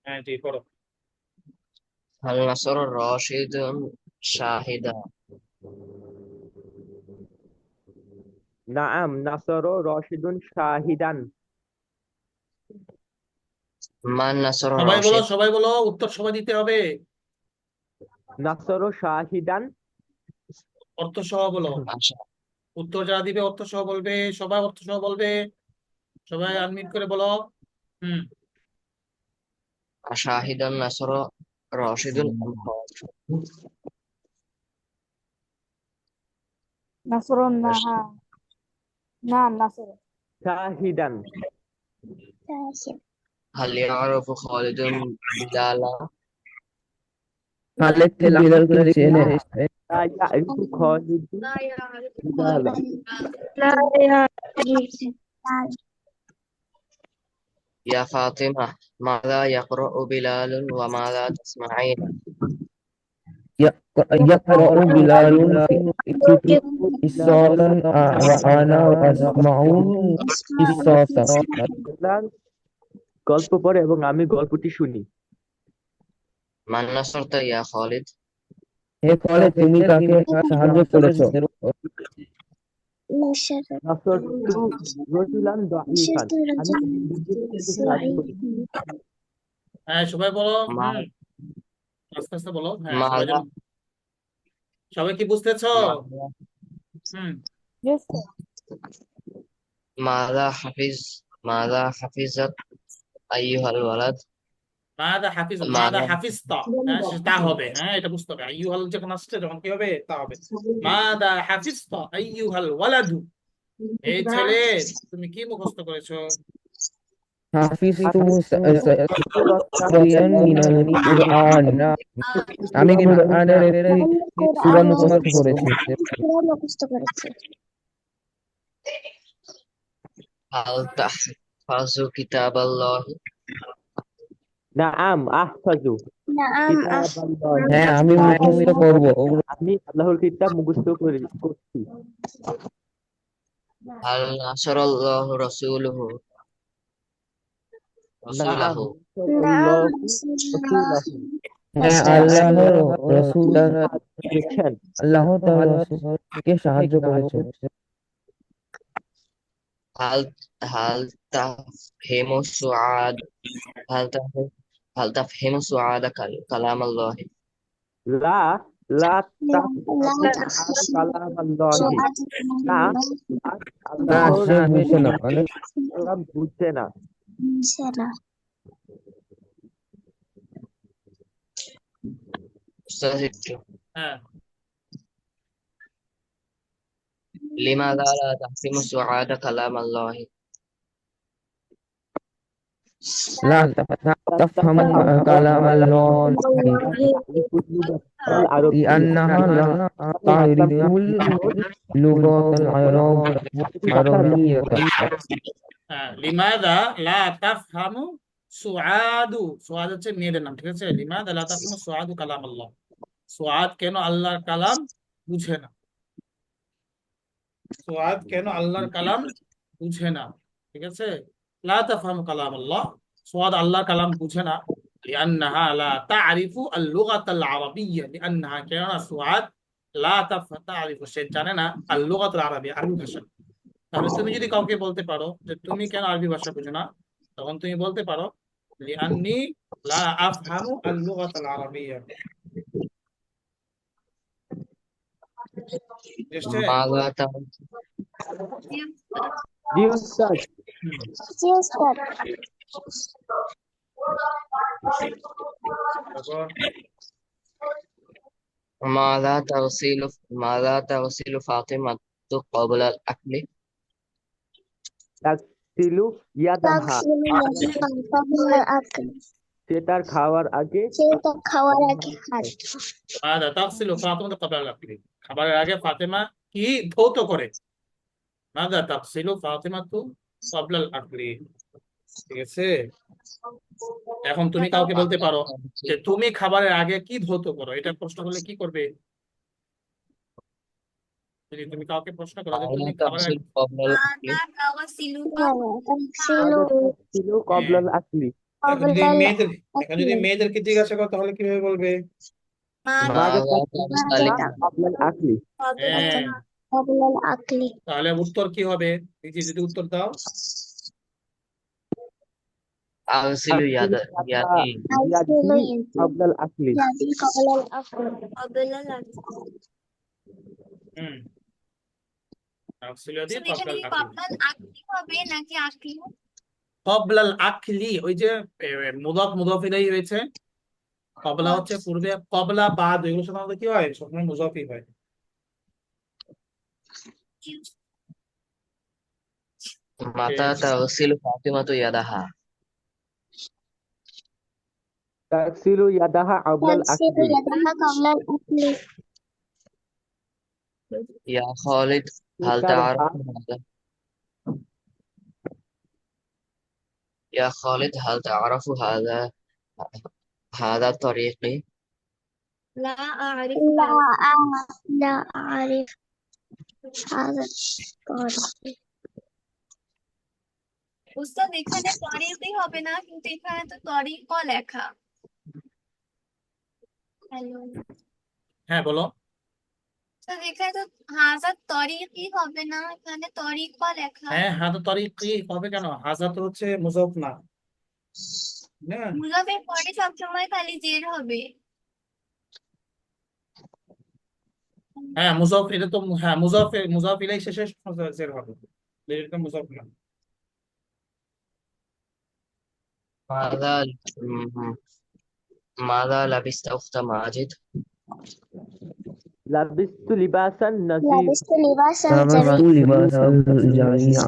হ্যাঁ জি পড়ো। هل نصر راشد شاهدا؟ নাআম নাসর রশিদুন শাহিদান। من نصر সবাই বলো, راشد؟ সবাই বলো, উত্তর সবাই দিতে হবে। নাসর শাহিদান। অর্থ সহ বলো। أش- উত্তর যারা দিবে অর্থ সহ বলবে, সবাই অর্থ সহ বলবে। সবাই আনমিউট করে বলো। হুম। أشاهد النصر راشد أم خالد؟ نصر أش- نعم. نعم نصر. শাহিদান। شاهد. هل يعرف خالد بلالا؟ খালেদ কি বিলালকে চেনে? লা ইয়ারিফু খালিদুন বিলালা। لا يعرف. يا فاطمة، ماذا يقرأ بلال وماذا تسمعين؟ يقرأ بلال في قصة وأنا أسمع قصة. বিলাল গল্প পড়ে এবং আমি গল্পটি শুনি। من نصرت يا خالد؟ হে খালেদ, তুমি কাকে সাহায্য করেছো? نشر. নাসরতু রজুলান দাঈফান। نشرت আমি رجلا একজন ব্যক্তিকে সাহায্য করেছি। ضعيفا. হ্যাঁ সবাই বলো। হুম। ما- আস্তে আস্তে বলো, হ্যাঁ সবাই যেন। ماذا সবাই কি বুঝতেছো? ماذا হুম। Yes. ماذا حفظت أيها الولد؟ মাদা হাফিজ, মাদা ماذا হাফিজ তা। হ্যাঁ তা হবে, হ্যাঁ এটা বুঝতে হবে। আইয়ুহাল যখন আসছে তখন কি হবে? তা হবে। মাদা হাফিজ তা আইয়ুহাল ওয়ালাদু। এই ছেলে, তুমি কি মুখস্থ করেছো? হাফিজতু হাফিজতু সূরাতান মিনাল কুরআন। আমি কুরআনের একটি আমি সূরা কোরআনের মুখস্থ করেছি। সূরা মুখস্থ করেছি। هل تحفظ كتاب الله؟ নাআম আহফাজু নাআম কিতাবাল্লাহি। হ্যাঁ, আমি মুখস্থ করব। আমি আল্লাহর কিতাব মুখস্থ করছি। هل نصر الله নাআম رسوله؟ নাআম নাসারাল্লাহু রাসূলুল্লাহ রাসূলাহু। হ্যাঁ, রাসূলুল্লাহ আল্লাহর রাসূল সাহায্য করেছেন। আল্লাহ তার রাসূলকে সাহায্য করেছেন। هل هل تفهم سعاد هل تفهم هل تفهم سعاد كلام الله؟ লা লা লা তাফহামু সুআদ কালামাল্লাহি। সুআদ না, কালামাল্লাহ না, আল্লাহর সে বুঝে না। কালাম বুঝছে না। ইনশাআল্লাহ। أستاذ الدكتور، হ্যাঁ। لماذا لا تفهم سعاد كلام الله؟ لا تفهم كلام الله আরবিয়্যা لأنها لا تعرف اللغة العربية. হ্যাঁ লিমাদা লা তাফহামু সুআদু। সুআদ হচ্ছে মেয়েদের নাম, ঠিক আছে? লিমাদা লা তাফহামু সুআদু কালাম আল্লাহ। সুআদ কেন আল্লাহর কালাম বুঝে না? সুআদ কেন আল্লাহর কালাম বুঝে না? ঠিক আছে। লা তাফহামু কালাম আল্লাহ। সুআদ আল্লাহর কালাম বুঝে না। লিআন্নাহা লা তা'রিফু আল-লুগাত আল-আরাবিয়্যা। লিআন্নাহা, কেননা সুআদ তা'রিফু, সে জানে না আল-লুগাত আল-আরাবিয়্যা, আরবি ভাষা। তাহলে তুমি যদি কাউকে বলতে পারো যে তুমি কেন আরবি ভাষা বুঝো না, তখন তুমি বলতে পারো লিআন্নী লা আফহামু আল-লুগাত আল-আরাবিয়্যা। বুঝছে? ماذا تعرف؟ জি উস্তাদ। হুম। জি উস্তাদ। তারপর ماذا تغسل فاطمة قبل الأكل؟ তাকসিলু ইয়াদাহা। তাগসিলু ইয়াদাহা ক্বাবলা আল-আকল। সে তার খাওয়ার আগে সে তার খাওয়ার আগে হাত মাদা তাগসিলু ফাতিমা ক্বাবলা আল-আকলি। খাবারের আগে ফাতেমা কি ধৌত করে? মাদা তাগসিলু ফাতিমা ক্বাবলা আল-আকলি। ঠিক আছে। এখন তুমি কাউকে বলতে পারো যে তুমি খাবারের আগে কি ধৌত করো, এটা প্রশ্ন করলে কি করবে? যদি তুমি কাউকে প্রশ্ন করো যে ماذا তুমি খাবারের تغسل قبل الأكل؟ তাগসিলু মাদা তাকসিলু হ্যাঁ, ক্বাবলাল আকলি। এখন যদি قبل মেয়েদের এখন যদি الأكل মেয়েদেরকে জিজ্ঞাসা করো তাহলে কিভাবে বলবে? ماذا ماذا ماذا تفعل تفعل قبل الأكل হ্যাঁ, قبل الأكل তাহলে উত্তর কি হবে? এই যে যদি উত্তর দাও, أغسل أغسل يدي أغسل يدي قبل الأكل يدي قبل الأكل قبل الأكل হুম আফসিলিয়াদি এখানে ক্বাবলাল কি আকলি। কবলাল আকলি হবে নাকি আকলি? ক্বাবলাল আকলি, ওই যে মুদাফ মুদাফ ইলাইহি হয়েছে, ক্বাবলা হচ্ছে পূর্বে, ক্বাবলা বাদ, এগুলো সাধারণত কি হয়, সবসময় মুজাফই হয়। متى تغسل فاطمة يدها تغسل يدها قبل تغسل الأكل يدها قبل الأكل يا خالد هل تعرف هذا يا خالد هل تعرف هذا طريقي لا أعرف لا هذا. لا أعرف هذا الطريق উস্তাদ এখানে তরিকই হবে না, কিন্তু এখানে তো তরিকও লেখা। হ্যালো হ্যাঁ বলো। উস্তাদ, এখানে তো হাজার তরিকই হবে না, এখানে তরিকও লেখা। হ্যাঁ, হাদা তরিকি হবে কেন? হাজা তো হচ্ছে মুজাফ না, না? মুজাফের পরে সবসময় খালি জের হবে। হ্যাঁ মুজাফ, এটা তো হ্যাঁ মুজাফ, মুজাফ ইলাই শেষে জের হবে, এটা মুজাফ না। ماذا ماذا لبست أخت ماجد لبست لباسا نظيفا لبست لباسا لبست جميلا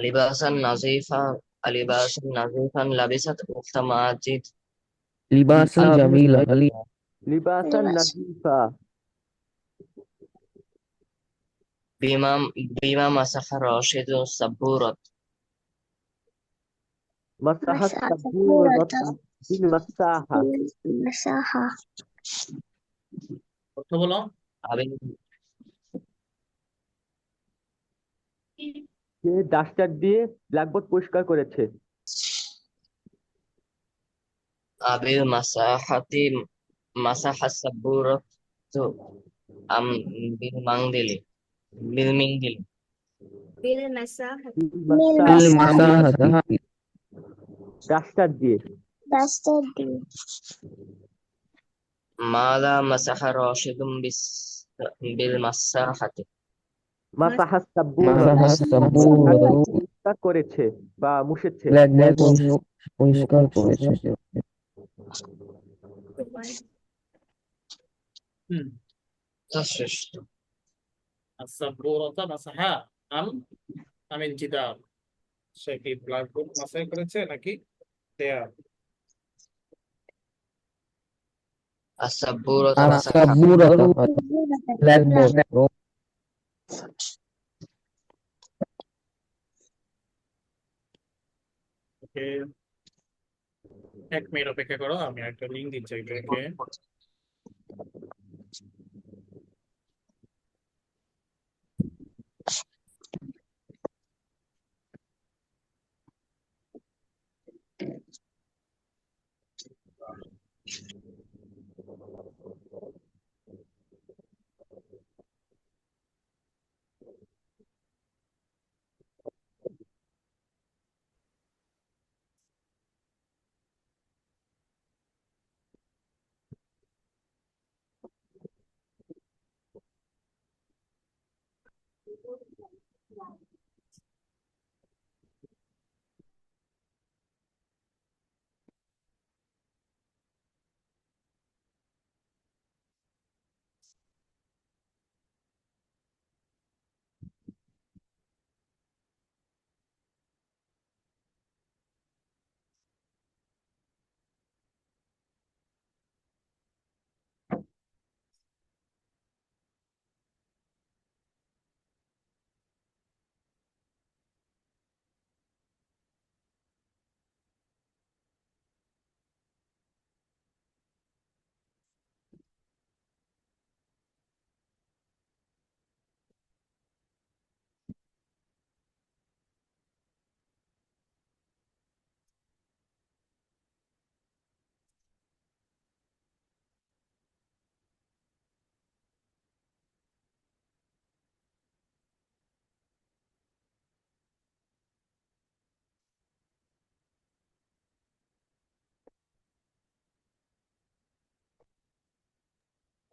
لباسا جميعا لباسا نظيفا لبست أخت ماجد لباسا جميلا لباسا لباس نظيفا بما مسح راشد السبورة مسح مسح السبورة السبورة بالمساحة بالمساحة অর্থ বলো। সে ডাস্টার দিয়ে ব্ল্যাকবোর্ড পরিষ্কার করেছে بالمساحة مسح السبورة أم بالمنديل بالمنديل بالمساحة بالمساحة بالمساحة ডাস্টার দিয়ে ডাস্টার দিয়ে ماذا مسح راشد بالمساحة মাসাহ সাব্বুরা مسح السبورة পরিষ্কার করেছে বা মুছেছে ব্ল্যাকবোর্ড পরিষ্কার করেছে হুম শ্রেষ্ঠ আস-সাব্বুরাতা মাসাহা আম আমিল জিদার, সে কি ব্ল্যাকবোর্ড মাসাই করেছে নাকি দেয়াল? السبورة مسح السبورة ব্ল্যাকবোর্ড ওকে, 1 মিনিট অপেক্ষা করো, আমি একটা লিংক দিচ্ছি এটাকে।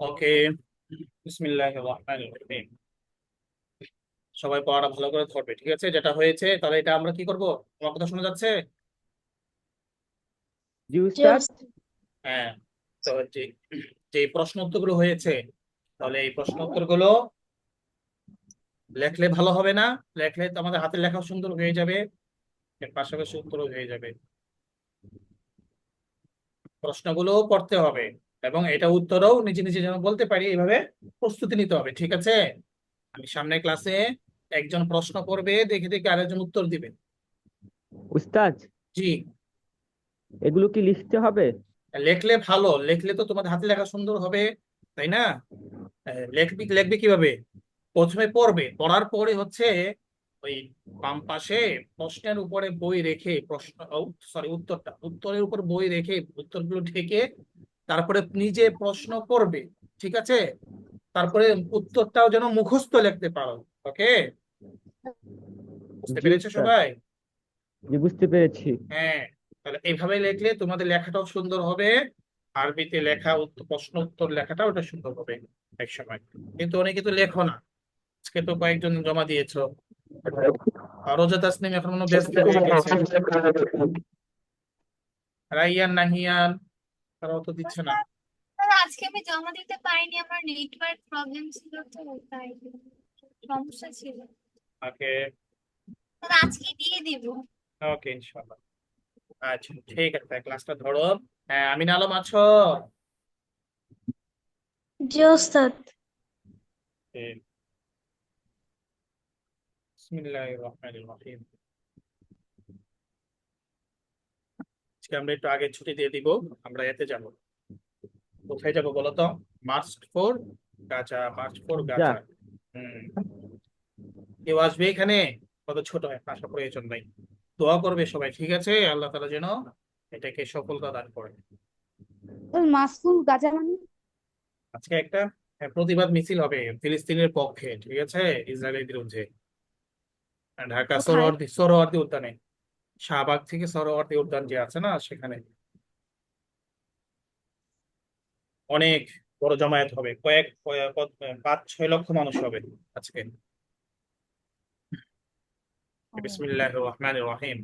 ওকে, বিসমিল্লাহির রহমানির রহিম। সবাই পড়াটা ভালো করে ধরবে, ঠিক আছে? যেটা হয়েছে তাহলে এটা আমরা কি করব? আমার কথা শোনা যাচ্ছে? জি জি উস্তাদ। উস্তাদ। হ্যাঁ, তো যে যে প্রশ্ন উত্তরগুলো হয়েছে, তাহলে এই প্রশ্ন উত্তরগুলো লেখলে ভালো হবে না? লেখলে তো আমাদের হাতের লেখা সুন্দর হয়ে যাবে, এর পাশাপাশি উত্তরও হয়ে যাবে। প্রশ্নগুলো পড়তে হবে এবং এটা উত্তরও নিজে নিজে যেন বলতে পারি, এইভাবে প্রস্তুতি নিতে হবে, ঠিক আছে? আমি সামনে ক্লাসে একজন প্রশ্ন করবে, দেখে দেখে আরেকজন উত্তর দিবে। উস্তাদ, জি, এগুলো কি লিখতে হবে? লেখলে ভালো, লেখলে তো তোমাদের হাতে লেখা সুন্দর হবে, তাই না? লেখবি লিখবে কিভাবে? প্রথমে পড়বে, পড়ার পরে হচ্ছে ওই বাম পাশে প্রশ্নের উপরে বই রেখে প্রশ্ন, সরি উত্তরটা, উত্তরের উপর বই রেখে উত্তরগুলো ঢেকে তারপরে নিজে প্রশ্ন করবে, ঠিক আছে? তারপরে উত্তরটাও যেন মুখস্থ লিখতে পারো। ওকে, বুঝতে জি পেরেছো উস্তাদ, সবাই? জি বুঝতে পেরেছি। হ্যাঁ, তাহলে এইভাবে লিখলে তোমাদের লেখাটাও সুন্দর হবে, আরবিতে লেখা প্রশ্ন উত্তর লেখাটা ওটা সুন্দর হবে এক সময়। কিন্তু অনেকে তো লেখো না, আজকে তো কয়েকজন জমা দিয়েছো। আর রোজা তাসনিম এখন মনে হয় ব্যস্ত হয়ে গেছে, রাইয়ান নাহিয়ান তারাও তো দিচ্ছে না। স্যার, স্যার, আজকে আমি জমা দিতে পারিনি, আমার নেটওয়ার্ক প্রবলেম ছিল, তো তাই সমস্যা ছিল। ওকে, স্যার, আজকে দিয়ে দিব। ওকে ইনশাআল্লাহ। আচ্ছা ঠিক আছে, ক্লাসটা ধরো। হ্যাঁ, আমিন আলম আছো? জি উস্তাদ। ঠিক। বিসমিল্লাহির রহমানির রহিম। আজকে আমরা একটু আগে ছুটি দিয়ে দিব, আমরা এতে যাব। কোথায় যাব বলো তো? মার্চ 4 গাজা, মার্চ 4 যা, গাজা। হুম, কেউ আসবে এখানে? কত ছোট হয়, আসার প্রয়োজন নাই। দোয়া করবে সবাই, ঠিক আছে? আল্লাহ তাআলা যেন এটাকে সফলতা দান করে। মাসুম গাজা মানে? আজকে একটা প্রতিবাদ মিছিল হবে ফিলিস্তিনের পক্ষে, ঠিক আছে, ইসরায়েলের বিরুদ্ধে, ঢাকা কোথায়? সোহরাওয়ার্দী সোহরাওয়ার্দী উদ্যানে। শাহবাগ থেকে সোহরাওয়ার্দী উদ্যান যে আছে না, সেখানে অনেক বড় জমায়েত হবে, 5-6 লক্ষ মানুষ হবে আজকে। বিসমিল্লাহির রহমানির রহিম।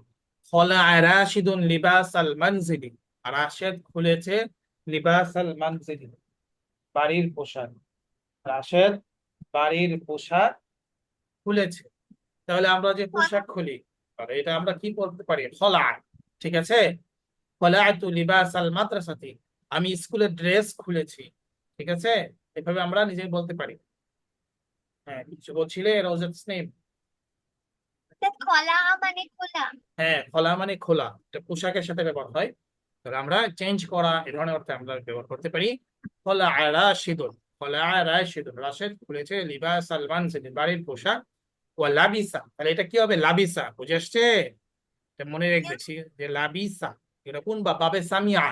খলা রাশিদুন লিবাস আল মানজিলি, রাশেদ খুলেছে লিবাস আল মানজিলি, বাড়ির পোশাক। রাশেদ বাড়ির পোশাক খুলেছে। তাহলে আমরা যে পোশাক খুলি, তাহলে এটা আমরা কি বলতে পারি? খলা, ঠিক আছে? খলাআতু লিবাস আল মাদ্রাসাতি, আমি স্কুলের ড্রেস খুলেছি, ঠিক আছে? এভাবে আমরা নিজেই বলতে পারি। হ্যাঁ, কিছু বলছিলে রোজা তাসনিম? স্যার, খোলা মানে খোলা। হ্যাঁ, খোলা মানে খোলা, এটা পোশাকের সাথে ব্যবহার হয়। তাহলে আমরা চেঞ্জ করা এই ধরনের অর্থে আমরা ব্যবহার করতে পারি। খোলা রাশিদুন, খোলা রাশিদুন, রাশেদ খুলেছে লিবাস আল মানজিলি, বাড়ির পোশাক। ও লাবিসা, তাহলে এটা কি হবে? লাবিসা, বুঝে আসছে? এটা মনে রাখবে, ঠিক যে লাবিসা, এটা কোন বাব? বাবে সামিয়া।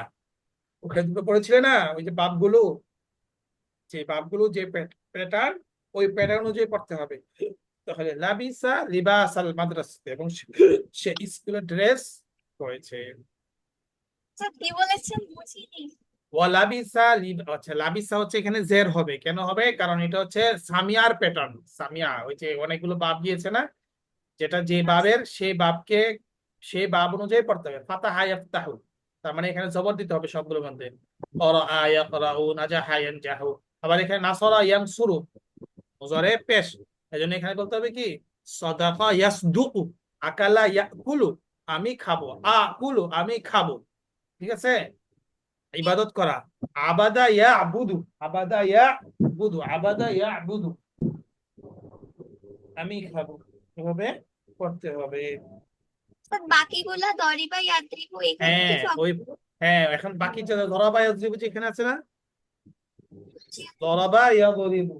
ওখানে দুটো পড়েছিলে না, ওই যে বাবগুলো, যে বাবগুলো যে প্যাটার্ন, ওই প্যাটার্ন অনুযায়ী পড়তে হবে। তাহলে লাবিসা লিবাস আল মাদ্রাসা, এবং সে স্কুলের ড্রেস পরেছে। স্যার, কি বলেছেন বুঝিনি। ওয়ালাবিসা আচ্ছা, লাবিসা হচ্ছে এখানে জের হবে, কেন হবে? কারণ এটা হচ্ছে সামিয়ার প্যাটার্ন। সামিয়া ওই যে অনেকগুলো বাব দিয়েছে না, যেটা যে আচ্ছা, বাবের সেই বাবকে সেই বাব অনুযায়ী পড়তে হবে। ফাতাহা ইয়াফতাহু, তার মানে এখানে জবর দিতে হবে সবগুলোর মধ্যে। ক্বরাআ ইয়াকরাউ, নাজাহা ইয়ানজাহু। আবার এখানে নাসরা ইয়ানসুরু, মুজারে পেশ, এজন্য এখানে বলতে হবে কি? সাদাকা ইয়াসদুকু, আকালা ইয়াকুলু, আমি খাবো, আকুলু আমি খাবো, ঠিক আছে? ইবাদত করা। আবাদা ইয়াবুদু, আবাদা ইয়াবুদু, আবাদা ইয়াবুদু, আমি খাবো, এভাবে করতে হবে। স্যার, বাকিগুলা দরিবা ইয়াদ্রিবু এগুলো কি হ্যাঁ সব? ওই, হ্যাঁ এখন বাকি যে ধরাবা ইয়াদরিবু যেখানে আছে না, ধরাবা ইয়াদরিবু,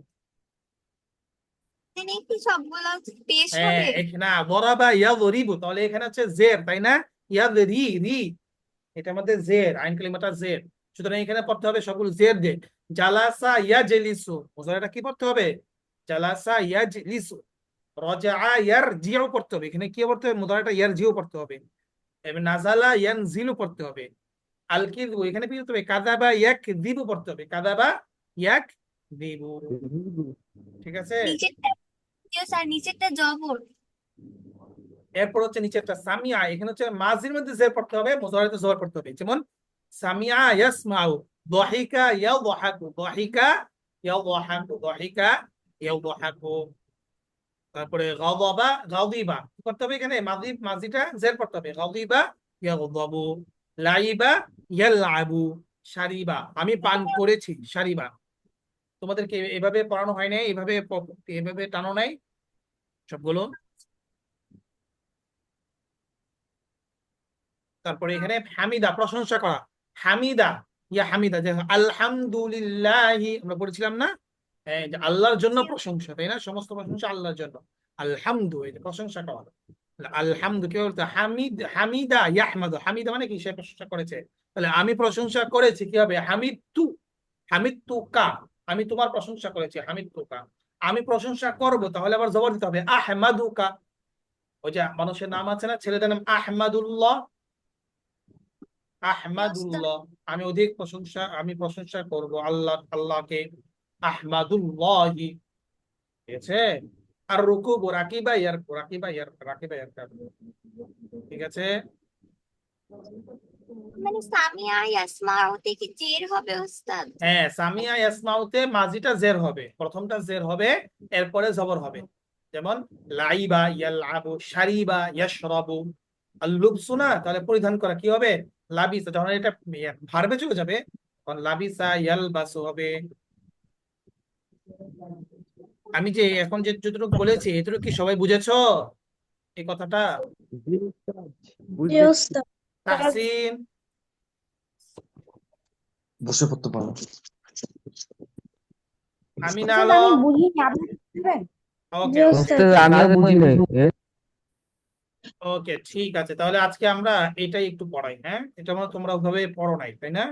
এখানে কি সবগুলো পেশ হ্যাঁ হবে? এখানে ধরাবা ইয়াদরিবু, তাহলে এখানে হচ্ছে জের, তাই না? ইয়াদরি রি, এটা আমাদের জের, আইন কালিমাটা জের। সুতরাং এখানে পড়তে হবে সবগুলো জের দিয়ে। জালাসা ইয়াজলিসু, মুজারাটা কি পড়তে হবে? জালাসা ইয়াজলিসু। রাজাআ ইয়ারজিউ পড়তে হবে, এখানে কি পড়তে হবে? মুদারাটা ইয়ারজিউ পড়তে হবে। এবং নাজালা ইয়ানজিলু পড়তে হবে। আল কিযবু, এখানে কি পড়তে হবে? কাযাবা ইয়াকযিবু পড়তে হবে, কাযাবা ইয়াক দিবু। ঠিক আছে, নিচেরটা স্যার, নিচেরটা জবর। এরপর হচ্ছে নিচেরটা সামিয়া, এখানে হচ্ছে মাজির মধ্যে জের পড়তে হবে, মুজারিতে জবর পড়তে হবে। যেমন সামিয়া ইয়াসমাউ, দাহিকা ইয়াদহাকু, দাহিকা ইয়াদহাকু, দাহিকা ইয়াদহাকু। তারপরে গাদাবা গাদিবা, কি করতে হবে এখানে মাজিটা জের পড়তে হবে, গাদিবা ইয়াগদাবু, লাইবা ইয়ালআবু, শারিবা আমি পান করেছি, শারিবা। তোমাদেরকে এভাবে পড়ানো হয় নাই, এভাবে টানো নাই সবগুলো? তারপরে এখানে হামিদা, প্রশংসা করা, হামিদা, ইয়া হামিদা, যে আলহামদুলিল্লাহি আমরা পড়েছিলাম না, যে আল্লাহর জন্য প্রশংসা, তাই না? সমস্ত প্রশংসা আল্লাহর জন্য। আলহামদু, এই যে প্রশংসা করা। আলহামদু কি বলতো? হামিদা ইয়াহমাদু, হামিদা মানে কি? সে প্রশংসা করেছে। তাহলে আমি প্রশংসা করেছি, কি হবে? হামিদ তু কা, আমি তোমার প্রশংসা করেছি, হামিদ তু কা। আমি প্রশংসা করব, তাহলে আবার জবর দিতে হবে, আহমাদুকা। ওই যে মানুষের নাম আছে না, ছেলেদের নাম আহমাদুল্লাহ, আহমাদুল্লাহ, আমি প্রশংসা করব আল্লাহকে, আহমাদুল্লাহি। ঠিক আছে। আর রুকুব, রাকিবা ইয়ার ঠিক আছে। মানে সামিয়া ইয়াসমাউতে কি জের হবে ওস্তাদ? হ্যাঁ, সামিয়া ইয়াসমাউতে মাজিটা জের হবে, প্রথমটা জের হবে, এরপরে জবর হবে। যেমন লাইবা ইয়ালআবু, শারিবা ইয়াশরাবু। আর লুবসু না, তাহলে পরিধান করা, কি হবে? লাবিসা। যখন এটা ভার্বে চলে যাবে, তখন লাবিসা ইয়ালবাসু হবে। আমি যে এখন যতটুকু বলেছি, এতটুকু কি সবাই বুঝেছো এই কথাটা? জি উস্তাদ, জি বুঝেছি। উস্তাদ। তাহসিন, বসে পড়তে পারো। আমিনা উস্তাদ আমি আলম, বুঝিনি, আপনি বলবেন? ওকে জি উস্তাদ। উস্তাদ আমিও বুঝি নাই। ওকে, ঠিক আছে। তাহলে আজকে আমরা এটাই একটু পড়াই, হ্যাঁ? এটা মানে তোমরা ওভাবে পড়ো নাই, তাই না?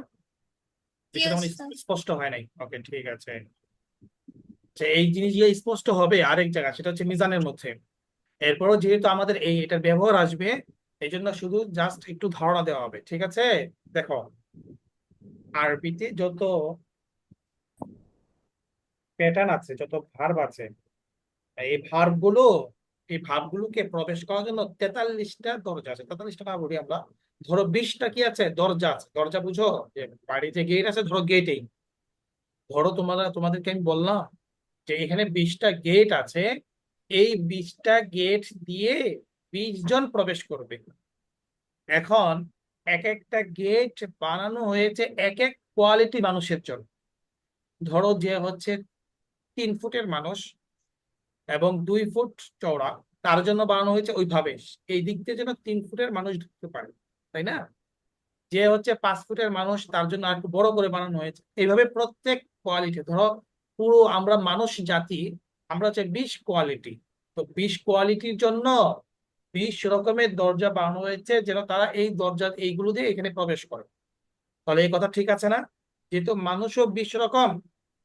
জি বিষয়টা মানে ওস্তাদ। স্পষ্ট হয় নাই। ওকে, ঠিক আছে। এই জিনিসগুলো স্পষ্ট হবে আরেক জায়গায়, সেটা হচ্ছে মিজানের মধ্যে। এরপরও যেহেতু আমাদের এটার ব্যবহার আসবে, এই জন্য শুধু জাস্ট একটু ধারণা দেওয়া হবে, ঠিক আছে? দেখো, আরবিতে যত প্যাটার্ন আছে, যত ভার্ব আছে, এই ভার্বগুলোকে প্রবেশ করার জন্য 43টা দরজা আছে। 43টা না বলি আমরা, ধরো 20টা কি আছে? দরজা আছে। দরজা বুঝো, যে বাড়িতে গেট আছে, ধরো গেটেই, ধরো তোমাদেরকে আমি বললাম যে এখানে 20টা গেট আছে, এই 20টা গেট দিয়ে 20 জন প্রবেশ করবে। এখন এক একটা গেট বানানো হয়েছে এক এক কোয়ালিটি মানুষের জন্য। ধরো যে হচ্ছে 3 ফুটের মানুষ এবং 2 ফুট চওড়া, তার জন্য বানানো হয়েছে ওইভাবে, এই দিক দিয়ে যেন 3 ফুটের মানুষ ঢুকতে পারে, তাই না? যে হচ্ছে 5 ফুটের মানুষ, তার জন্য আর একটু বড় করে বানানো হয়েছে। এইভাবে প্রত্যেক কোয়ালিটি, ধরো পুরো আমরা মানুষ জাতি, আমরা হচ্ছে 20 কোয়ালিটি, তো 20 কোয়ালিটির জন্য 20 রকমের দরজা বানানো হয়েছে, যেন তারা এইগুলো দিয়ে এখানে প্রবেশ করে। তাহলে এই কথা ঠিক আছে না? যেহেতু মানুষও 20 রকম,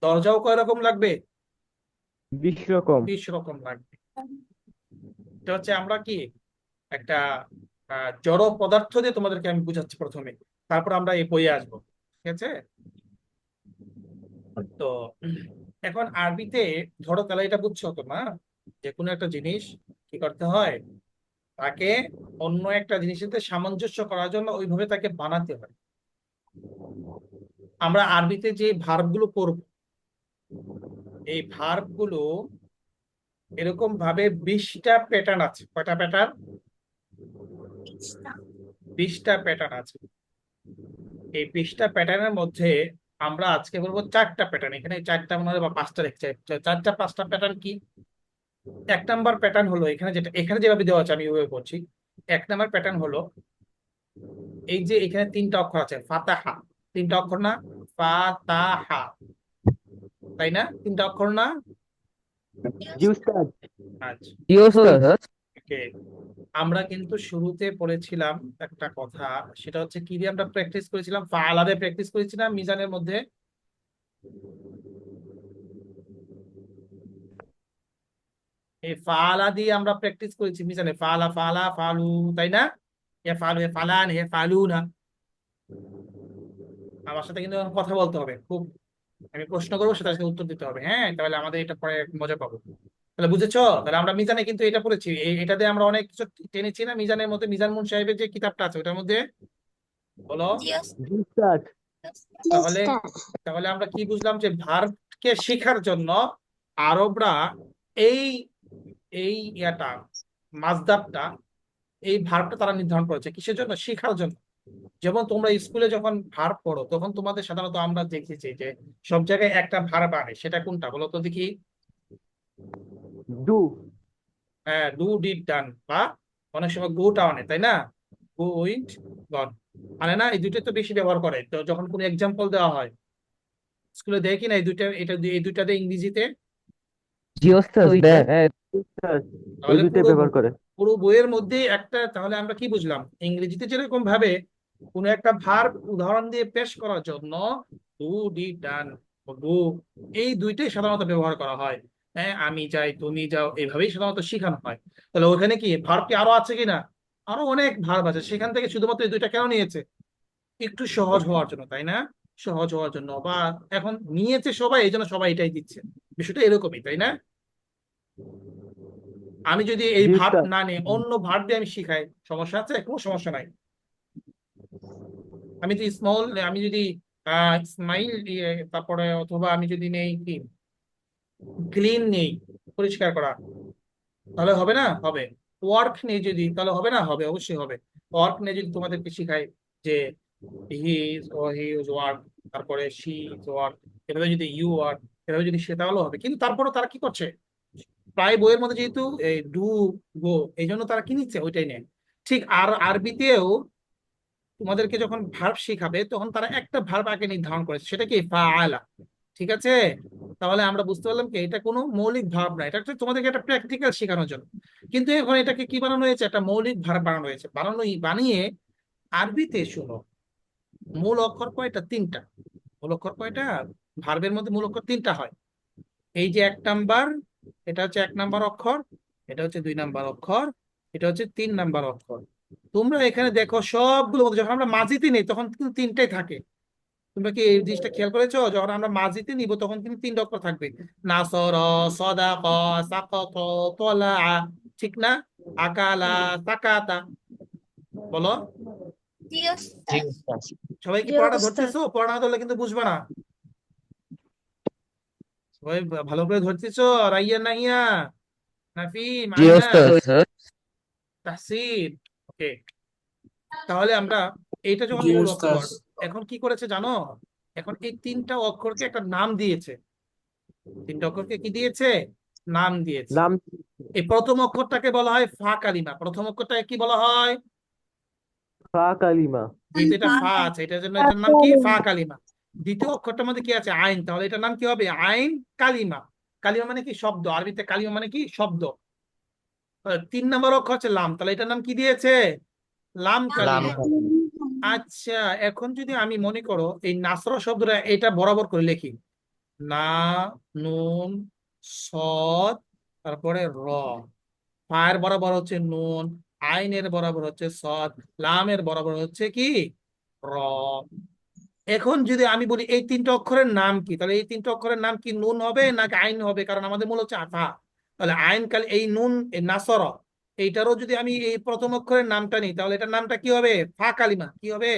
দরজাও কয় রকম লাগবে? 20 রকম। 20 রকম লাগবে। এটা হচ্ছে আমরা কি একটা জড় পদার্থ দিয়ে তোমাদেরকে আমি বুঝাচ্ছি প্রথমে, তারপর আমরা এই বইয়ে আসবো, ঠিক আছে? তো এখন আরবিতে ধরো, তাহলে এটা বুঝছো তোমরা, যে কোনো একটা জিনিস কি করতে হয়, তাকে অন্য একটা জিনিসের সাথে সামঞ্জস্য করার জন্য ওইভাবে তাকে বানাতে হয়। আমরা আরবিতে যে ভার্বগুলো করব, এই ভার্বগুলো এরকম ভাবে 20টা প্যাটার্ন আছে। কয়টা প্যাটার্ন? 20টা প্যাটার্ন আছে। এই 20টা প্যাটার্নের মধ্যে আমরা আজকে বলবো 4টা প্যাটার্ন। এখানে 4টা মনে হয় বা 5টা রেখেছে, 4টা 5টা প্যাটার্ন কি? 1 নাম্বার প্যাটার্ন হলো, এখানে যেভাবে দেওয়া আছে আমি ওইভাবে বলছি। 1 নাম্বার প্যাটার্ন হলো এই যে এখানে 3টা অক্ষর আছে, ফাতাহা। 3টা অক্ষর না? ফাতাহা, তাই না? 3টা অক্ষর না? জি উস্তাদ। আচ্ছা, জি উস্তাদ। ওকে। আমরা কিন্তু শুরুতে পড়েছিলাম একটা কথা, সেটা হচ্ছে কি দিয়ে আমরা প্র্যাকটিস করেছিলাম? ফাআলা দিয়ে প্র্যাকটিস করেছিলাম মিজানের মধ্যে। এই ফাআলা দিয়ে আমরা প্র্যাকটিস করেছি মিজানে, ফাআলা ফাআলা ফালু, তাই না? ইয়া ফালু হে ফালান হে ফালুনা। আমার সাথে কিন্তু এখন কথা বলতে হবে, খুব আমি প্রশ্ন করবো, সেটা সাথে উত্তর দিতে হবে। হ্যাঁ, তাহলে আমাদের এটা পরে মজা পাবো। তাহলে বুঝেছো? তাহলে আমরা মিজানে কিন্তু এটা পড়েছি, এটা দিয়ে আমরা অনেক কিছু টেনেছি না। মিজানের মধ্যে মিজান মুন সাহেবের যে কিতাবটা আছে ওটার মধ্যে, বলো। জি জি স্যার। তাহলে স্টার তাহলে আমরা কি বুঝলাম, যে ভার্বকে শেখার জন্য আরবরা এই এই ইয়াটা, মাজদারটা, এই ভার্বটা তারা নির্ধারণ করেছে কিসের জন্য? শেখার জন্য। যেমন তোমরা স্কুলে যখন ভার্ব পড়ো তখন তোমাদের সাধারণত আমরা দেখেছি যে সব জায়গায় একটা ভার্ব আনে, সেটা কোনটা বলো তো দেখি? ডু। হ্যাঁ, ডু, ডিড, ডান, বা অনেক সময় গোটা আনে, তাই না? গো, উইন্ট, গন আনে না? এই দুইটা তো বেশি ব্যবহার করে তো যখন কোনো এক্সাম্পল দেওয়া হয় স্কুলে, দেখি না এই দুইটা, এই দুইটাতে ইংরেজিতে। জি ওস্তাদ দেয়, হ্যাঁ। জি স্যার, এই তাহলে দুইটাই ব্যবহার করে। পুরো বইয়ের মধ্যে একটা, তাহলে আমরা কি বুঝলাম? ইংরেজিতে যেরকম ভাবে কোন একটা ভার্ব উদাহরণ দিয়ে পেশ করার জন্য ডু, ডিড, ডান, গো, এই দুইটাই সাধারণত ব্যবহার করা হয়। হ্যাঁ, আমি যাই, তুমি যাও, এইভাবেই সাধারণত শেখানো হয়। তাহলে ওখানে কি ভার্ব কি আরো আছে কিনা? আরো অনেক ভার্ব আছে, সেখান থেকে শুধুমাত্র এই দুইটা কেন নিয়েছে? একটু সহজ হওয়ার জন্য, তাই না? সহজ হওয়ার জন্য, বা এখন নিয়েছে সবাই, এই জন্য সবাই এটাই দিচ্ছে। বিষয়টা এরকমই, তাই না? আমি যদি এই জি ভার্ব স্যার। না নিয়ে অন্য ভার্ব দিয়ে আমি শিখাই, সমস্যা আছে? কোনো সমস্যা নাই। আমি যদি স্মাইল দিয়ে, তারপরে অথবা আমি যদি নেই কি ক্লিন নেই, পরিষ্কার করা, তাহলে হবে না? হবে। ওয়ার্ক নেই যদি, তাহলে হবে না? হবে, অবশ্যই হবে। ওয়ার্ক নিয়ে যদি তোমাদেরকে শিখাই যে হি ইজ ও হি ইজ ওয়ার্ক, তারপরে শি ইজ ওয়ার্ক, এভাবে যদি ইউ ওয়ার্ক, এভাবে যদি সে, তাহলেও হবে। কিন্তু তারপরে তারা কি করছে, প্রায় বইয়ের মধ্যে যেহেতু এই ডু, গো, এই জন্য তারা কি নিচ্ছে, ওইটাই নেয়। ঠিক আর আরবিতেও তোমাদেরকে যখন ভার্ব শেখাবে তখন তারা একটা ভার্ব আগে নির্ধারণ করেছে, সেটা কি? ফাআলা। ঠিক আছে? তাহলে আমরা বুঝতে পারলাম কি এটা কোনো মৌলিক ভার্ব না, এটা হচ্ছে তোমাদেরকে একটা প্র্যাকটিক্যাল শেখানোর জন্য। কিন্তু এখন এটাকে কি বানানো হয়েছে? একটা মৌলিক ভার্ব বানানো হয়েছে। বানিয়ে আরবিতে শুনো, মূল অক্ষর কয়টা? তিনটা। মূল অক্ষর কয়টা? ভার্বের মধ্যে মূল অক্ষর তিনটা হয়। এই যে 1 নাম্বার, এটা হচ্ছে 1 নাম্বার অক্ষর, এটা হচ্ছে 2 নাম্বার অক্ষর, এটা হচ্ছে 3 নাম্বার অক্ষর। তোমরা এখানে দেখো সবগুলো মধ্যে যখন আমরা মাঝিতে নেই তখন কিন্তু তিনটাই থাকে। তোমরা কি এই জিনিসটা খেয়াল করেছো? যখন আমরা মাঝিতে নিব তখন কিন্তু 3 অক্ষর থাকবে। নাসর, সাদাক, সাকাত, তলা, ঠিক না? আকালা, তাকাতা, বলো। জি জি ওস্তাদ। ওস্তাদ। সবাই কি জি পড়াটা ওস্তাদ ধরতেছো? পড়া না ধরলে কিন্তু বুঝবে না। সবাই ভালো করে ধরতেছো? রাইয়া, নাহিয়া, নাফিম, জি আইমান, ওস্তাদ। তাহসিন, ওকে। তাহলে আমরা, এইটা যখন জি মূল ওস্তাদ। অক্ষর, এখন কি করেছে জানো? এখন এই 3টা অক্ষরকে একটা নাম দিয়েছে। 3টা অক্ষরকে কি দিয়েছে? নাম দিয়েছে। নাম। এই প্রথম অক্ষরটাকে বলা হয় ফা কালিমা। প্রথম অক্ষরটাকে কি বলা হয়? ফা কালিমা। যেহেতু এটা ফা আছে, এটার জন্য এটার নাম কি? ফা কালিমা। দ্বিতীয় অক্ষরটার মধ্যে কি আছে? আইন, তাহলে এটার নাম কি হবে? আইন কালিমা। কালিমা মানে কি? শব্দ। আরবিতে কালিমা মানে কি? শব্দ। 3 নাম্বার অক্ষর হচ্ছে লাম, তাহলে এটার নাম কি দিয়েছে? লাম লাম কালিমা। আচ্ছা, এখন যদি আমি মনে করো এই নাসরা শব্দটা এটা বরাবর করে লিখি, না, নুন, সদ, তারপরে র। ফায়ের বরাবর হচ্ছে নুন, আইনের বরাবর হচ্ছে সদ, লামের বরাবর হচ্ছে কি? র। এখন যদি আমি বলি এই 3টা অক্ষরের নাম কি, তাহলে এই 3টা অক্ষরের নাম কি নুন হবে নাকি আইন হবে? কারণ আমাদের মূল হচ্ছে আফা। তাহলে আইন কাল, এই নুন, এই নাসর, এইটারও যদি আমি এই প্রথম অক্ষরের নামটা নিই তাহলে এটার নামটা কি হবে? ফা কালিমা। কি হবে?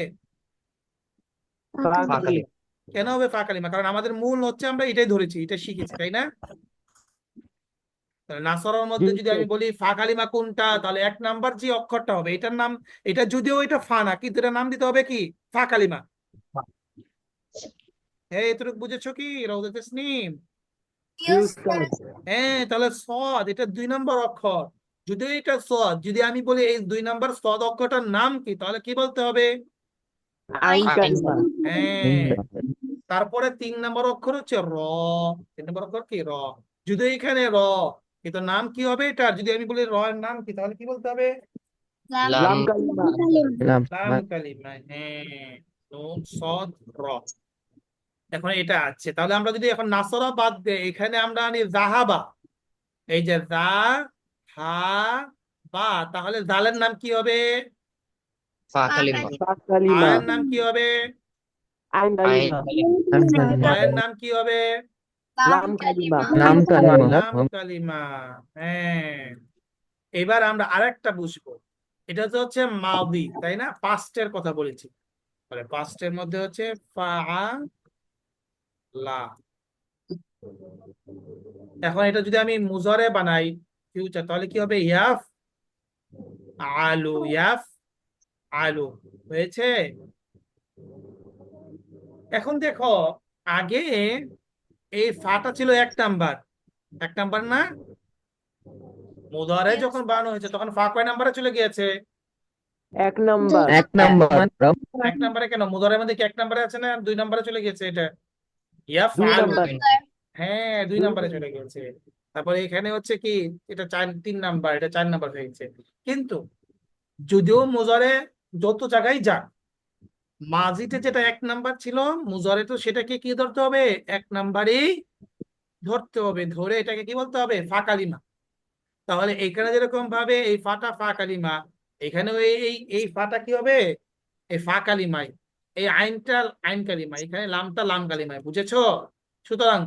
ফা ফা কালিমা। কালিমা। কেন হবে ফা কালিমা? কারণ আমাদের মূল হচ্ছে আমরা এটাই ধরেছি, এটা শিখেছি, তাই না? তাহলে নাসরের জি মধ্যে যদি স্যার। আমি বলি ফা কালিমা কোনটা, তাহলে 1 নাম্বার যে অক্ষরটা হবে এটার নাম, এটা যদিও এটা ফা না কিন্তু এটার নাম দিতে হবে কি? ফা কালিমা। হ্যাঁ, এতটুকু বুঝেছো কি রওদাত তাসনিম? জি জি ওস্তাদ। স্যার। হ্যাঁ, তাহলে সদ এটা 2 নাম্বার অক্ষর। যদি এটা সদ, যদি আমি বলি এই 2 নাম্বার সদ অক্ষরটার নাম কি, তাহলে কি বলতে হবে? আইন আইন আইন কালিমা। কালিমা। হ্যাঁ। তারপরে 3 নাম্বার অক্ষর হচ্ছে র। 3 নাম্বার অক্ষর কি? র। যদি এখানে র, কিন্তু নাম কি হবে এটা? যদি আমি বলি র এর নাম কি, তাহলে কি বলতে হবে? লাম লাম। লাম কালিমা। নাম। লাম কালিমা। হ্যাঁ, নুন, সদ, র। এখন এটা আছে, তাহলে আমরা যদি এখন নাসরা বাদ দেই, এখানে আমরা আনি জাহাবা। এই যে জা, হা, বা, তাহলে জালের নাম কি হবে? ফা ফা কালিমা। কালিমা। ফা কালিমা। আয়ের নাম কি হবে? আইন আইন কালিমা তয়ের নাম কি হবে? লাম কালিমা নাম কালিমা লাম কালিমা। হ্যাঁ, এবার আমরা আরেকটা বুঝবো। এটা তো হচ্ছে মাদি, তাই না? পাস্টের কথা বলেছি। তাহলে পাস্টের মধ্যে হচ্ছে ফাআলা। এখন এটা যদি আমি মুজরে বানাই ফিউচার, তাহলে কি হবে? ইয়াফ আলু, ইয়াফ আলু হয়েছে। এখন দেখো, আগে এই ফাটা ছিল এক নাম্বার, এক নাম্বার না? মুদারে যখন বানানো হয়েছে তখন ফা কয় নাম্বারে চলে গিয়েছে? এক নাম্বার এক নাম্বার এক নাম্বারে কেন? মুদারের মধ্যে কি এক নাম্বারে আছে না 2 নাম্বারে চলে গেছে এটা? ইয়াফ 2 আলু। নাম্বার হ্যাঁ, 2 নাম্বারে চলে গেছে। তারপরে এখানে হচ্ছে কি, এটা 3 নাম্বার, এটা 4 নাম্বার হয়ে গেছে। কিন্তু যদিও মুজারে যত জায়গায় যাক, মাজিতে যেটা 1 নাম্বার ছিল, মুজারে তো সেটাকে কি ধরতে হবে? 1 নাম্বারই ধরতে হবে। ধরে এটাকে কি বলতে হবে? ফা কালিমা। তাহলে এখানে যেরকম ভাবে এই ফাটা ফা কালিমা, এখানেও এই ফাটা কি হবে? এই ফা কালিমাই। এই আইনটা আইন কালিমা, এখানে লামটা লাম কালিমায়। বুঝেছো? সুতরাং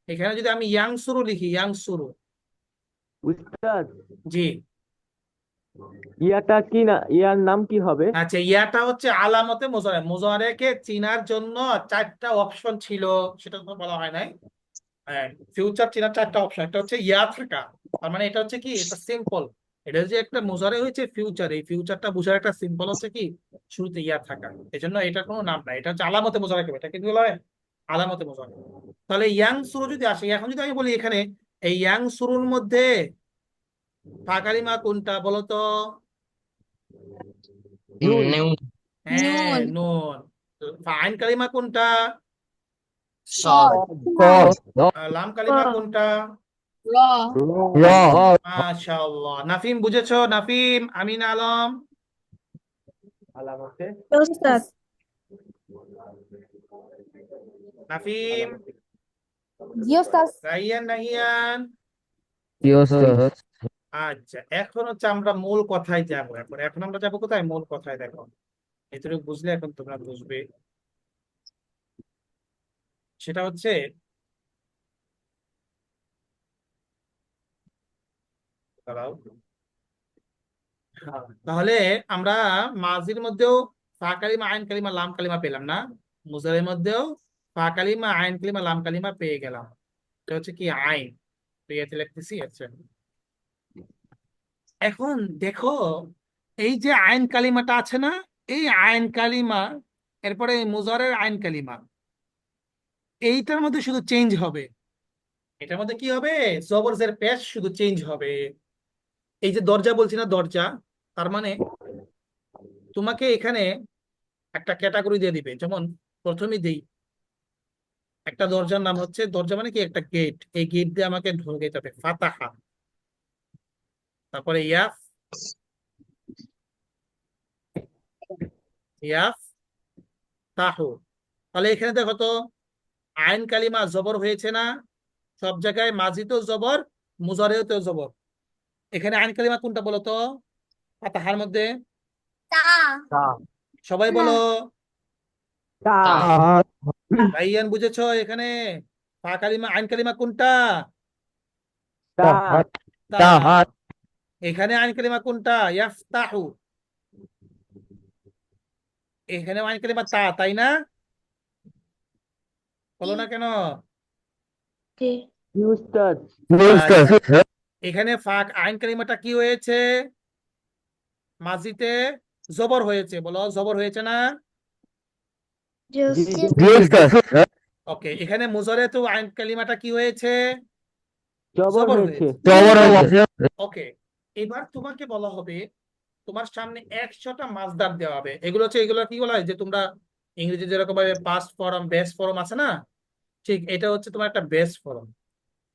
এখানে যদি আমি ইয়াং সুরু লিখি, ইয়াং সুরু, উস্তাদ জি, ইয়াটা কি না, ইয়ার নাম কি হবে? আচ্ছা, ইয়াটা হচ্ছে আলামতে মোজারে। মোজারেকে চিনার জন্য 4টা অপশন ছিল, সেটা তো বলা হয় নাই। হ্যাঁ, ফিউচার চেনার 4টা অপশন। একটা হচ্ছে ইয়া থাকা, তার মানে এটা হচ্ছে কি, এটা সিম্পল। এটা যে একটা মোজারে হয়েছে ফিউচার, এই ফিউচারটা বোঝার একটা সিম্পল হচ্ছে কি, শুরুতে ইয়া থাকা। এই জন্য এটার কোনো নাম নাই, এটা হচ্ছে আলামতে মোজারে। এটা কিন্তু বলা হয় আলামতে মোজারে। তাহলে ইয়াং শুরু যদি আসে, এখন যদি আমি বলি এখানে এই ইয়াং শুরুর মধ্যে ফা কালিমা কোনটা বলো তো? নুন। নুন হ্যাঁ, নুন। আইন কালিমা কোনটা? সদ লাম কালিমা কোনটা? র র মাশাআল্লাহ। নাফিম বুঝেছো? নাফিম, আমিন আলম, আলামতে উস্তাদ নাফিম, জি ওস্তাদ। রাইয়ান, নাহিয়ান। আচ্ছা, এখন হচ্ছে আমরা মূল কথায় যাবো। এখন আমরা যাবো কোথায়? মূল কথায়। দেখো, এতটুকু বুঝলে এখন তোমরা বুঝবে। সেটা হচ্ছে, দাঁড়াও। তাহলে আমরা মাজির মধ্যেও ফা কালিমা আইন কালিমা লাম কালিমা পেলাম না? মুজারের মধ্যেও ফা কালিমা আইন কালিমা লাম কালিমা পেয়ে গেলাম। এটা হচ্ছে কি আইন, পেয়েতে লিখতেছি। আচ্ছা, এখন দেখো, এই যে আইন কালিমাটা আছে না, এই আইন কালিমা, এরপরে মুজারের আইন কালিমা, এইটার মধ্যে শুধু চেঞ্জ হবে। এটার মধ্যে কি হবে? জবর জের পেশ শুধু চেঞ্জ হবে। এই যে দরজা বলছি না, দরজা, তার মানে তোমাকে এখানে একটা ক্যাটাগরি দিয়ে দিবে। যেমন প্রথমে দিই, একটা দরজার নাম হচ্ছে, দরজা মানে কি, একটা গেট। এই গেট দিয়ে আমাকে ঢুকে যেতে হবে, ফাতাহা। তারপরে ইয়াফ, ইয়াফ তাহু। তাহলে এখানে দেখো তো, আইন কালিমা জবর হয়েছে না? সব জায়গায় মাজিতেও জবর, মুজারেতেও জবর। এখানে আইন কালিমা কোনটা বলো তো ফাতাহার মধ্যে? তা তা সবাই বলো। তা রাইয়ান বুঝেছো? এখানে ফা কালিমা আইন কালিমা কোনটা? তা তা। এখানে আইন কালিমা কোনটা? ইয়াফতাহু। এখানে আইন কালিমা তা, তাই না? বলো না কেন? কি উস্তাদ? আচ্ছা, এখানে ফাক আইন কালিমাটা কি হয়েছে? মাজিতে জবর হয়েছে। বলো, জবর হয়েছে না? ওকে, এখানে মুজারে তো আইন কালিমাটা কি হয়েছে? জবর জবর হয়েছে। হয়েছে। ওকে, এবার তোমাকে বলা হবে, তোমার সামনে 100টা মাসদার দেওয়া হবে। এগুলো হচ্ছে, এগুলো কি বলা হয় যে তোমরা ইংরেজি যেরকম ভাবে পাস্ট ফর্ম, বেস ফর্ম আছে না, ঠিক এটা হচ্ছে তোমার একটা বেস ফর্ম।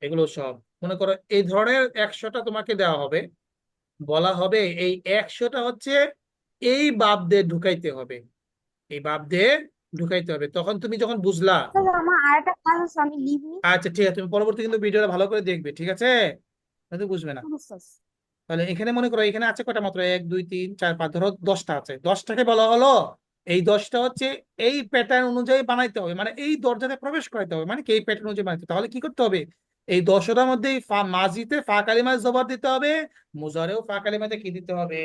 এগুলো সব মনে করো এই ধরনের 100টা তোমাকে দেওয়া হবে। বলা হবে এই 100টা হচ্ছে এই বাব দিয়ে ঢুকাইতে হবে, এই বাব দিয়ে ঢুকাইতে হবে। তখন তুমি যখন বুঝলা, ওস্তাদ, আমার আরেকটা কাজ আছে, আমি লিভ নিই। আচ্ছা ঠিক আছে, তুমি পরবর্তী কিন্তু ভিডিওটা ভালো করে দেখবে, ঠিক আছে? নয়তো বুঝবে না। ওস্তাদ, তাহলে এখানে মনে করো, এখানে আছে কয়টা মাত্র? 1 2 3 4 5, ধরো 10টা আছে। 10টাকে বলা হলো এই 10টা হচ্ছে এই প্যাটার্ন অনুযায়ী বানাইতে হবে, মানে এই দরজাতে প্রবেশ করাইতে হবে, মানে কি এই প্যাটার্ন অনুযায়ী বানাইতে হবে। তাহলে কি করতে হবে, এই 10টার মধ্যে মাজিতে ফা কালিমায় জবর দিতে হবে, মুজারেও ফা কালিমাতে কি দিতে হবে,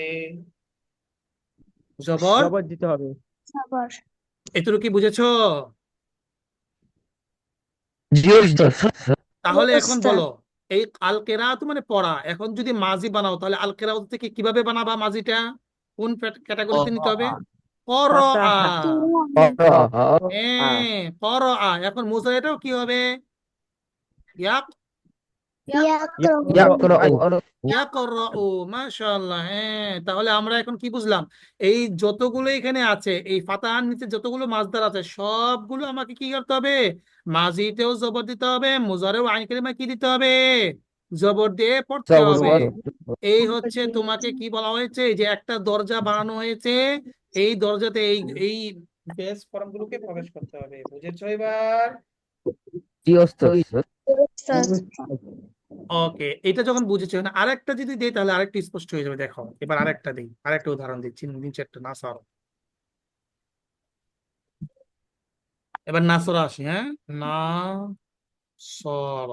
জবর। জবর দিতে হবে। জবর। এটুকু কি বুঝেছো? জি উস্তাদ। তাহলে এখন উস্তাদ। বলো, এই আল কেরাআতু মানে পড়া, এখন যদি মাজি বানাও তাহলে আল কেরাআতু থেকে কিভাবে বানাবা মাজিটা, কোন ক্যাটাগরিতে নিতে হবে? করআ। ফাতাহা। হ্যাঁ, করআ। এখন মুজারিটাও কি হবে? ইয়াক ইয়াকরাউ। ইয়াকরাউ। ইয়াকরাউ। মাশাআল্লাহ। হ্যাঁ, তাহলে আমরা এখন কি বুঝলাম, এই যতগুলো এখানে আছে, এই ফাতাহার নিচে যতগুলো মাজদার আছে সবগুলো আমাকে কি করতে হবে, মাজিতেও জবর দিতে হবে, মুজারেও আইন কালিমা কি দিতে হবে, জবর দিয়ে পড়তে হবে। এই হচ্ছে তোমাকে কি বলা হয়েছে, এই যে একটা দরজা বানানো হয়েছে, এই দরজাতে এই এই বেস ফর্মগুলোকে প্রবেশ করতে হবে। বুঝেছো এবার? জি উস্তাদ। উস্তাদ। ওকে, এটা যখন বুঝেছো না, আরেকটা যদি দেই তাহলে আরেকটু স্পষ্ট হয়ে যাবে। দেখো এবার আরেকটা দিই, আরেকটা উদাহরণ দিচ্ছি, নিচে একটা নাসার। এবার নাসরা আসি। হ্যাঁ, না সর,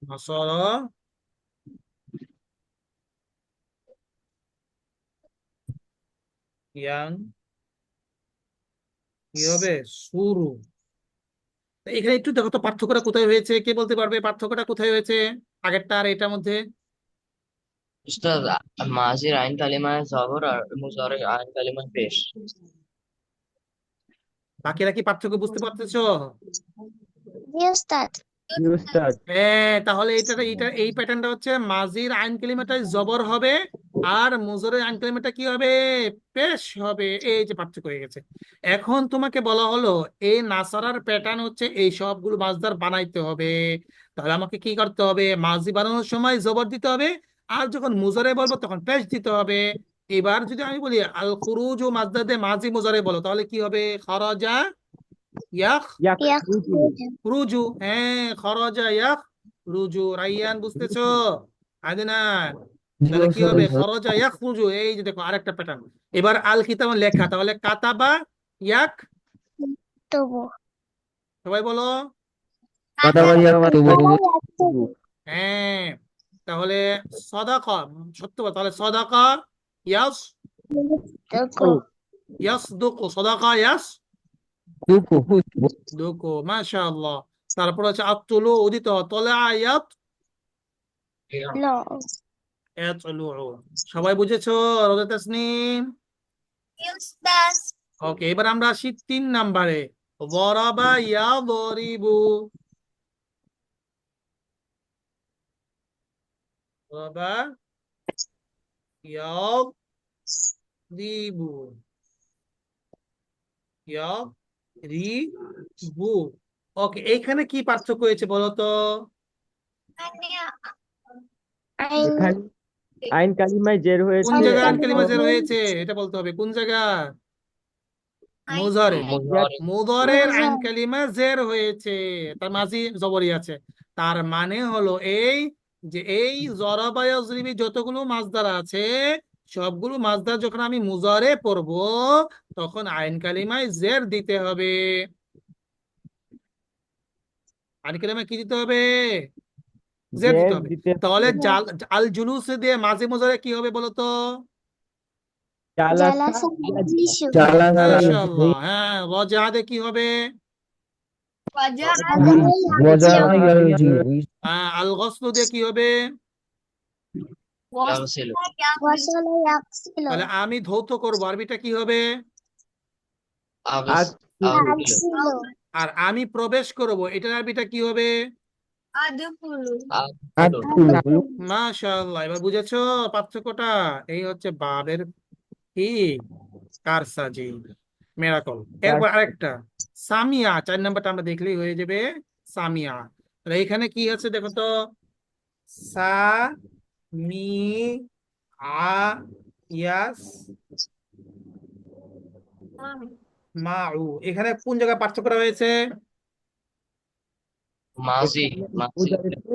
নাসর ইয়াং, কি হবে, শুরু। এখানে একটু দেখো তো পার্থক্যটা কোথায় হয়েছে, কে বলতে পারবে পার্থক্যটা কোথায় হয়েছে আগেরটা আর এটার মধ্যে? উস্তাদ, মাজির আইন কালিমায় জবর আর মুজারের আইন কালিমায় পেশ। বাকিরা কি পার্থক্য বুঝতে পারতেছো? জি উস্তাদ। জি উস্তাদ। হ্যাঁ, তাহলে এটা এই প্যাটার্নটা হচ্ছে মাজির আইন কালিমাটাই জবর হবে, আর মুজরের আইন কালিমাটা কি হবে, পেশ হবে। এই যে পার্থক্য হয়ে গেছে। এখন তোমাকে বলা হলো এই নাসারার প্যাটার্ন হচ্ছে এই সবগুলো মাজদার বানাইতে হবে। তাহলে আমাকে কি করতে হবে, মাজি বানানোর সময় জবর দিতে হবে, আর যখন মুজরে বলবো তখন পেশ দিতে হবে। এবার যদি আমি বলি আল খুরুজ ও মাজদার দিয়ে মাজি মুজরে বলো, তাহলে কি হবে, খরাজা ইয়াখ ইয়াকরুজু। রুজু। হ্যাঁ, খরজা ইয়াখ রুজু। রাইয়ান বুঝতেছো? আদিনান, জি তাহলে কি হবে, উস্তাদ। খরজা ইয়াখ রুজু। এই যে দেখো আরেকটা প্যাটার্ন। এবার আল কিতাব লেখা, তাহলে কাতাবা ইয়াক, তবু। সবাই বলো। কাতাবা ইয়াকতুবু। তবু। হ্যাঁ, তাহলে সদাকা, সত্য কথা, তাহলে সদাকা ইয়াস তকু। ইয়াসদুকু, সদাকা ইয়াস দুকু। দুকু। মাশাআল্লাহ। তারপর হচ্ছে আতুলু উদিত, তলা ইয়াত লো। ইয়াতলু। সবাই বুঝেছো রোজা তাসনিম? উস্তাদ। ওকে, এবার আমরা আসি 3 নাম্বারে, বরাবা ইয়া বরিবু। বরাবা ইয়া রিবু, ইয়া রিবু। ওকে, এইখানে কি পার্থক্য হয়েছে বলো তো? মানে আইন। এখানে আইন কালিমায় জের কোন হয়েছে। আইন জায়গায় আইন এবং কালিমা জের কালিমা হয়েছে এটা বলতে হবে, কোন জায়গা? আইন মুজারে। মুজারে মুজারের আইন মুজার। কালিমা জের হয়েছে, তার মাঝি জবরি আছে। তার মানে হলো এই যে এই জরাবা ইয়াজরিবি যতগুলো মাজদার আছে, সবগুলো মাজদার যখন আমি মুজারে পড়বো তখন আইন কালিমায় জের দিতে হবে। আইন কালিমায় কি দিতে হবে, জের দিতে জের হবে। দিতে তাহলে হবে। আল জুলুস দিয়ে মাঝে মুজারে কি হবে বলো তো? জালাসা জালাসা ইয়াজলিসু। ইয়াজলিসু। মাশাআল্লাহ। হ্যাঁ, রাজা কি হবে? ওয়াজা ওয়াজাআ ইয়ারজি। আল গসল দিয়ে কি হবে? ইয়াগসিল। ওয়াসালা ইয়াকসিলু। তাহলে আমি ধৌত করবো, আরবিটা কি হবে? আগস আকসিলু। আগসিল। আকসিলু। আর আমি প্রবেশ করব, এটার আরবিটা কি হবে? আদখুলু। আগসিল। আদখুলু। মাশাআল্লাহ। এবার বুঝেছো পার্থক্যটা? এই হচ্ছে বাবের কি কারসাজি, মিরাকল। এরপর আরেকটা সামিয়া, 4 নাম্বারটা আমরা দেখলেই হয়ে যাবে, সামিয়া। তাহলে এখানে কি আছে দেখো তো, সা মি আ ইয়াস মাউ। এখানে কোন জায়গায় পার্থক্য করা হয়েছে? মাজি এখানে মাজি মুজারিতে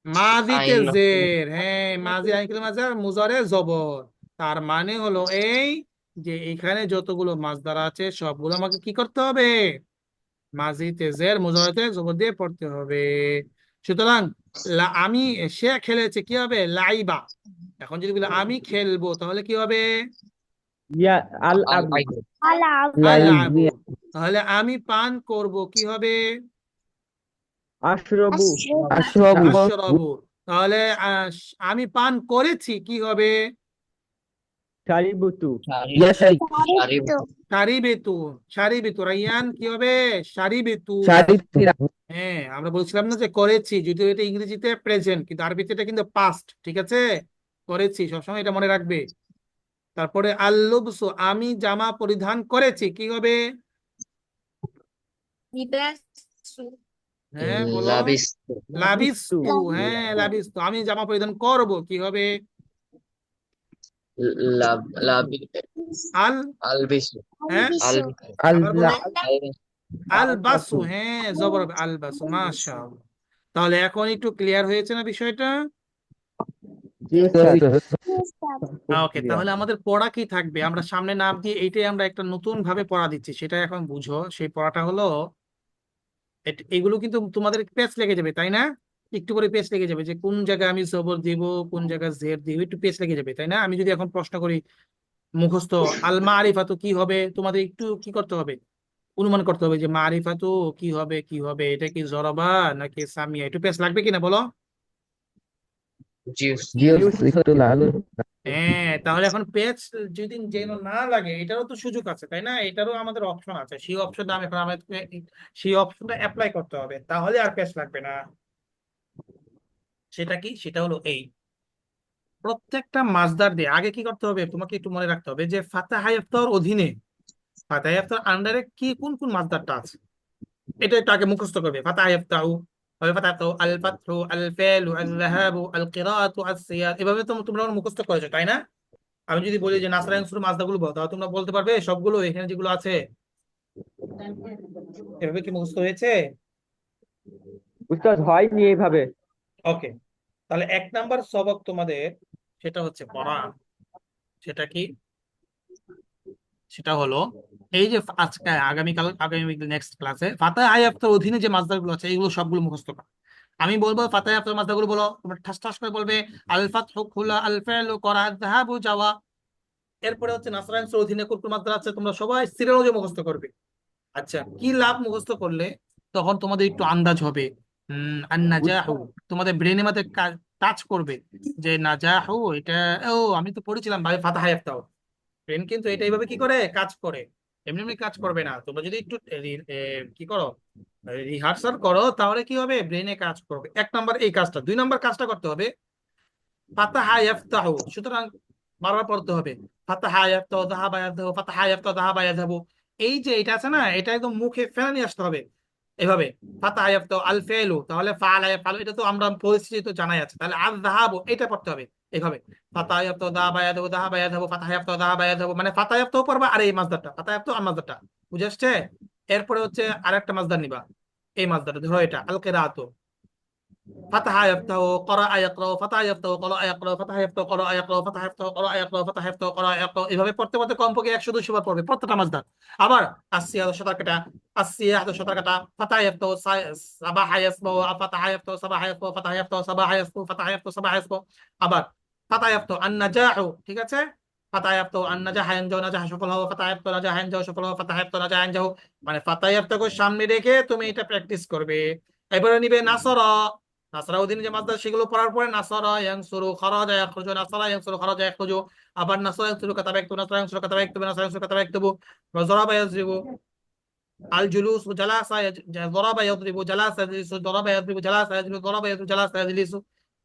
মাজিতে আইন জের, হ্যাঁ মাজি আইন কালিমা জার মুজারে জবর। তার মানে হলো এই যে এখানে যতগুলো মাছদার আছে সবগুলো আমাকে কি করতে হবে? মাজিতে জের মুজারেতে জবর দিয়ে পড়তে হবে। সুতরাং আমি, সে খেলেছে কি হবে? লাইবা। এখন যদি বলে আমি খেলবো তাহলে কি হবে? ইয়া আল আল আবু। আইন আলাপ আলাবু। লাইবি তাহলে আমি পান করব কি হবে? আশরবু। আশরবু আশরাবু আশরাবু। তাহলে আমি পান করেছি কি হবে? শারিবতু। শারি ইয়াশারি শারি শারিবতু শারিবেতু। শারিবেতু রাইয়ান কি হবে? শারিবেতু। শারিতিরা হ্যাঁ আমরা বলছিলাম না যে করেছি, যদিও এটা ইংরেজিতে প্রেজেন্ট কিন্তু আরবিতে এটা কিন্তু পাস্ট, ঠিক আছে? করেছি, সবসময় এটা মনে রাখবে। তারপরে আল্লুবসু, আমি জামা পরিধান করেছি কি হবে? লিবাসু। হ্যাঁ বলো। লাবিস লাবিস্তু। লাবিস্তু, হ্যাঁ লাবিস্তু। আমি জামা পরিধান করব কি হবে? লাব লাবি আল, আলবিসু হ্যাঁ আল আলবিসু আবার আল্লাহ বলো। আল্লাহ। আলবাসু, হ্যাঁ জবর হবে আলবাসু, মাশাআল্লাহ। তাহলে এখন একটু ক্লিয়ার হয়েছে না বিষয়টা? জি স্যার। ওকে, তাহলে আমাদের পড়া কি থাকবে? আমরা সামনে নাম দিয়ে এইটাই আমরা একটা নতুন ভাবে পড়া দিচ্ছি, সেটা এখন বুঝো। সেই পড়াটা হলো এগুলো কিন্তু তোমাদের পেচ লেগে যাবে, তাই না? একটু করে পেচ লেগে যাবে যে কোন জায়গায় আমি জবর দিব, কোন জায়গায় জের দিব, একটু পেচ লেগে যাবে, তাই না? আমি যদি এখন প্রশ্ন করি মুখস্থ আল মারিফাতু কি হবে, তোমাদের একটু কি করতে হবে? অনুমান করতে হবে যে মারিফাতু কি হবে, কি হবে, এটা কি জরবা নাকি সামিয়া? একটু পেচ লাগবে কিনা বলো? জিউস জিওস সিফাতুল আলু হ্যাঁ, তাহলে এখন পেজ যদি যেন না লাগে, এটারও তো সুযোগ আছে, তাই না? এটারও আমাদের অপশন আছে, সেই অপশনটা আমি এখন আমাদেরকে সেই অপশনটা অ্যাপ্লাই করতে হবে, তাহলে আর পেজ লাগবে না। সেটা কি? সেটা হলো এই প্রত্যেকটা মাসদার দিয়ে আগে কি করতে হবে তোমাকে একটু মনে রাখতে হবে যে ফাতাহা ইফতার অধীনে, ফাতাহা ইফতার আন্ডারে কি কোন কোন মাসদারটা আছে, এটা একটু আগে মুখস্থ করবে। ফাতাহা ইফতাহু হবে, ফাতাহা ইফতাহু আল ফাতহু আল ফাইলু আল যাহাবু আল কিরাআতু আস সিয়ার, এভাবে তো তোমরা মুখস্থ করেছো, তাই না? আমি যদি বলি যে নাসরাইন শুরু মাসদারগুলো বল, তাহলে তোমরা বলতে পারবে সবগুলো এখানে যেগুলো আছে? এভাবে কি মুখস্থ হয়েছে? উস্তাদ হয়নি এইভাবে। ওকে, তাহলে এক নাম্বার সবক তোমাদের সেটা হচ্ছে পড়া। সেটা কি? সেটা হলো এই যে আজকে আগামীকাল আগামী নেক্সট ক্লাসে ফাতাহ আয়াতের অধীনে যে মাসদারগুলো আছে এগুলো সবগুলো মুখস্থ করো। আমি বলবো ফাতাহ আয়াতের মাসদারগুলো বলো, তোমরা ঠাস ঠাস করে বলবে। আল ফাতহু খুলা, আল ফাইলু করা, যাহাবু যাওয়া। এরপরে হচ্ছে নাসরাইনসের অধীনে কোন কোন মাসদার আছে তোমরা সবাই সিরিয়ালজি মুখস্থ করবে। আচ্ছা, কি লাভ মুখস্থ করলে তখন তোমাদের একটু আন্দাজ হবে। আন্নাজাহু তোমাদের ব্রেনের মধ্যে টাচ করবে যে নাজাহু এটা, ও আমি তো পড়েছিলাম ভাই ফাতাহ আয়াতটাও। ব্রেন কিন্তু এটা এইভাবে কি করে কাজ করে, এমনি এমনি কাজ করবে না। তোমরা যদি একটু কি করো, রিহার্সাল করো, তাহলে কি হবে? ব্রেনে কাজ করবে। এক নাম্বার এই কাজটা। দুই নাম্বার কাজটা করতে হবে ফাতাহা ইয়াফতাহু, সুতরাং বারবার পড়তে হবে ফাতাহা ইয়াফতাহু যাহাবা ইয়াযহাবু, ফাতাহা ইয়াফতাহু যাহাবা ইয়াযহাবু। এই যে এটা আছে না, এটা একদম মুখে ফেলে নিয়ে আসতে হবে এভাবে। ফাতাহা ইয়াফতাহু আল ফাইলু, তাহলে ফাআলা ইয়াফআলু, এটা তো আমরা পরিস্থিতি তো জানাই আছে। তাহলে আল যাহাবু এটা পড়তে হবে এইভাবে। ফাতাহা ইয়াফতাহু যাহাবা ইয়াযহাবু, যাহাবা ইয়াযহাবু, ফাতাহা ইয়াফতাহু যাহাবা ইয়াযহাবু, মানে ফাতাহা ইয়াফতাহু পড়বা আর এই মাসদারটা ফাতাহা ইয়াফতাহু আর মাসদারটা বুঝে আসছে? এরপরে হচ্ছে আরেকটা মাসদার নিবা, এই মাসদারটা ধরো এটা আল কিরাআতু। فتح يفتح قرأ يقرأ فتح يفتح قرأ يقرأ فتح يفتح قرأ يقرأ فتح يفتح قرأ يقرأ فتح يفتح قرأ يقرأ, এভাবে পড়তে পড়তে কমপক্ষে 100-200 বার পড়বে প্রত্যেকটা মাসদার। আবার আসিয়া সাঁতার কাটা, আসিয়া সাঁতার কাটা, ফাতাহ ইয়াফতাহু সাবাহা ইয়াসবাহু, ফাতাহ ইয়াফতাহু সাবাহা ইয়াসবাহু, ফাতাহ ইয়াফতাহু সাবাহা ইয়াসবাহু, ফাতাহ ইয়াফতাহু সাবাহা ইয়াসবাহু। আবার ফাতাহ ইয়াফতাহু আন-নাজাহু, ঠিক আছে? ফাতাহ ইয়াফতাহু আন-নাজাহা ইয়ানজাহু, নাজাহা সফল হওয়া, ফাতাহ ইয়াফতাহু নাজাহা ইয়ানজাহু সফল হওয়া, ফাতাহ ইয়াফতাহু নাজাহা ইয়ানজাহু। মানে ফাতাহ ইয়াফতাহু সামনে রেখে তুমি এটা প্র্যাকটিস করবে। এবারে নিবে নাসরা। নাসরা অধীনে যে মাসদার সেগুলো পড়ার পরে নাসরা ইয়ানসুরু, খারাজা ইয়াখরুজু, নাসরা ইয়ানসুরু, খারাজা ইয়াখরুজু। আবার নাসরা ইয়ানসুরু কাতাবা ইয়াকতুবু, নাসরা ইয়ানসুরু কাতাবা ইয়াকতুবু, নাসরা ইয়ানসুরু কাতাবা ইয়াকতুবু। যারাবা ইয়াজরিবু, আল জুলুস জালাসা যারাবা ইয়াদরিবু, জালাসা ইয়াজলিসু, যারাবা ইয়াদরিবু, জালাসা ইয়াজলিসু, যারাবা ইয়াদরিবু, জালাসা ইয়াজলিসু।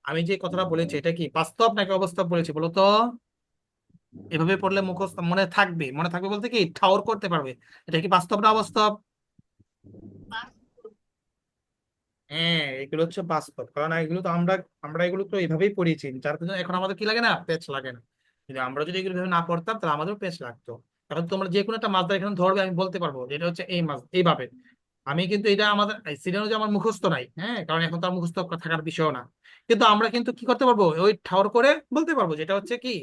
আমি যে কথাটা বলেছি এটা কি বাস্তব নাকি অবাস্তব বলেছি বলো তো? এভাবে পড়লে মুখস্থ মনে থাকবে, মনে থাকবে বলতে কি ঠাউর করতে পারবে। এটা কি বাস্তব না অবাস্তব? হ্যাঁ, এগুলো হচ্ছে বাস্তব, কারণ এগুলো তো আমরা আমরা এগুলো তো এইভাবেই পড়িয়েছি, যার জন্য এখন আমাদের কি লাগে না, পেচ লাগে না। যদি আমরা যদি এগুলো ভেবে না পড়তাম তাহলে আমাদেরও পেচ লাগতো। এখন তোমরা যে কোনো একটা মাছ এখানে ধরবে, আমি বলতে পারবো যে এটা হচ্ছে এই মাছ এইভাবে। আমি কিন্তু এটা আমাদের সিরিয়াল যে আমার মুখস্থ নাই, হ্যাঁ, কারণ এখন তো আর মুখস্থ থাকার বিষয় না। কিন্তু আমরা কিন্তু কি করতে পারবো, ওই ঠাউর করে বলতে পারবো যেটা হচ্ছে কি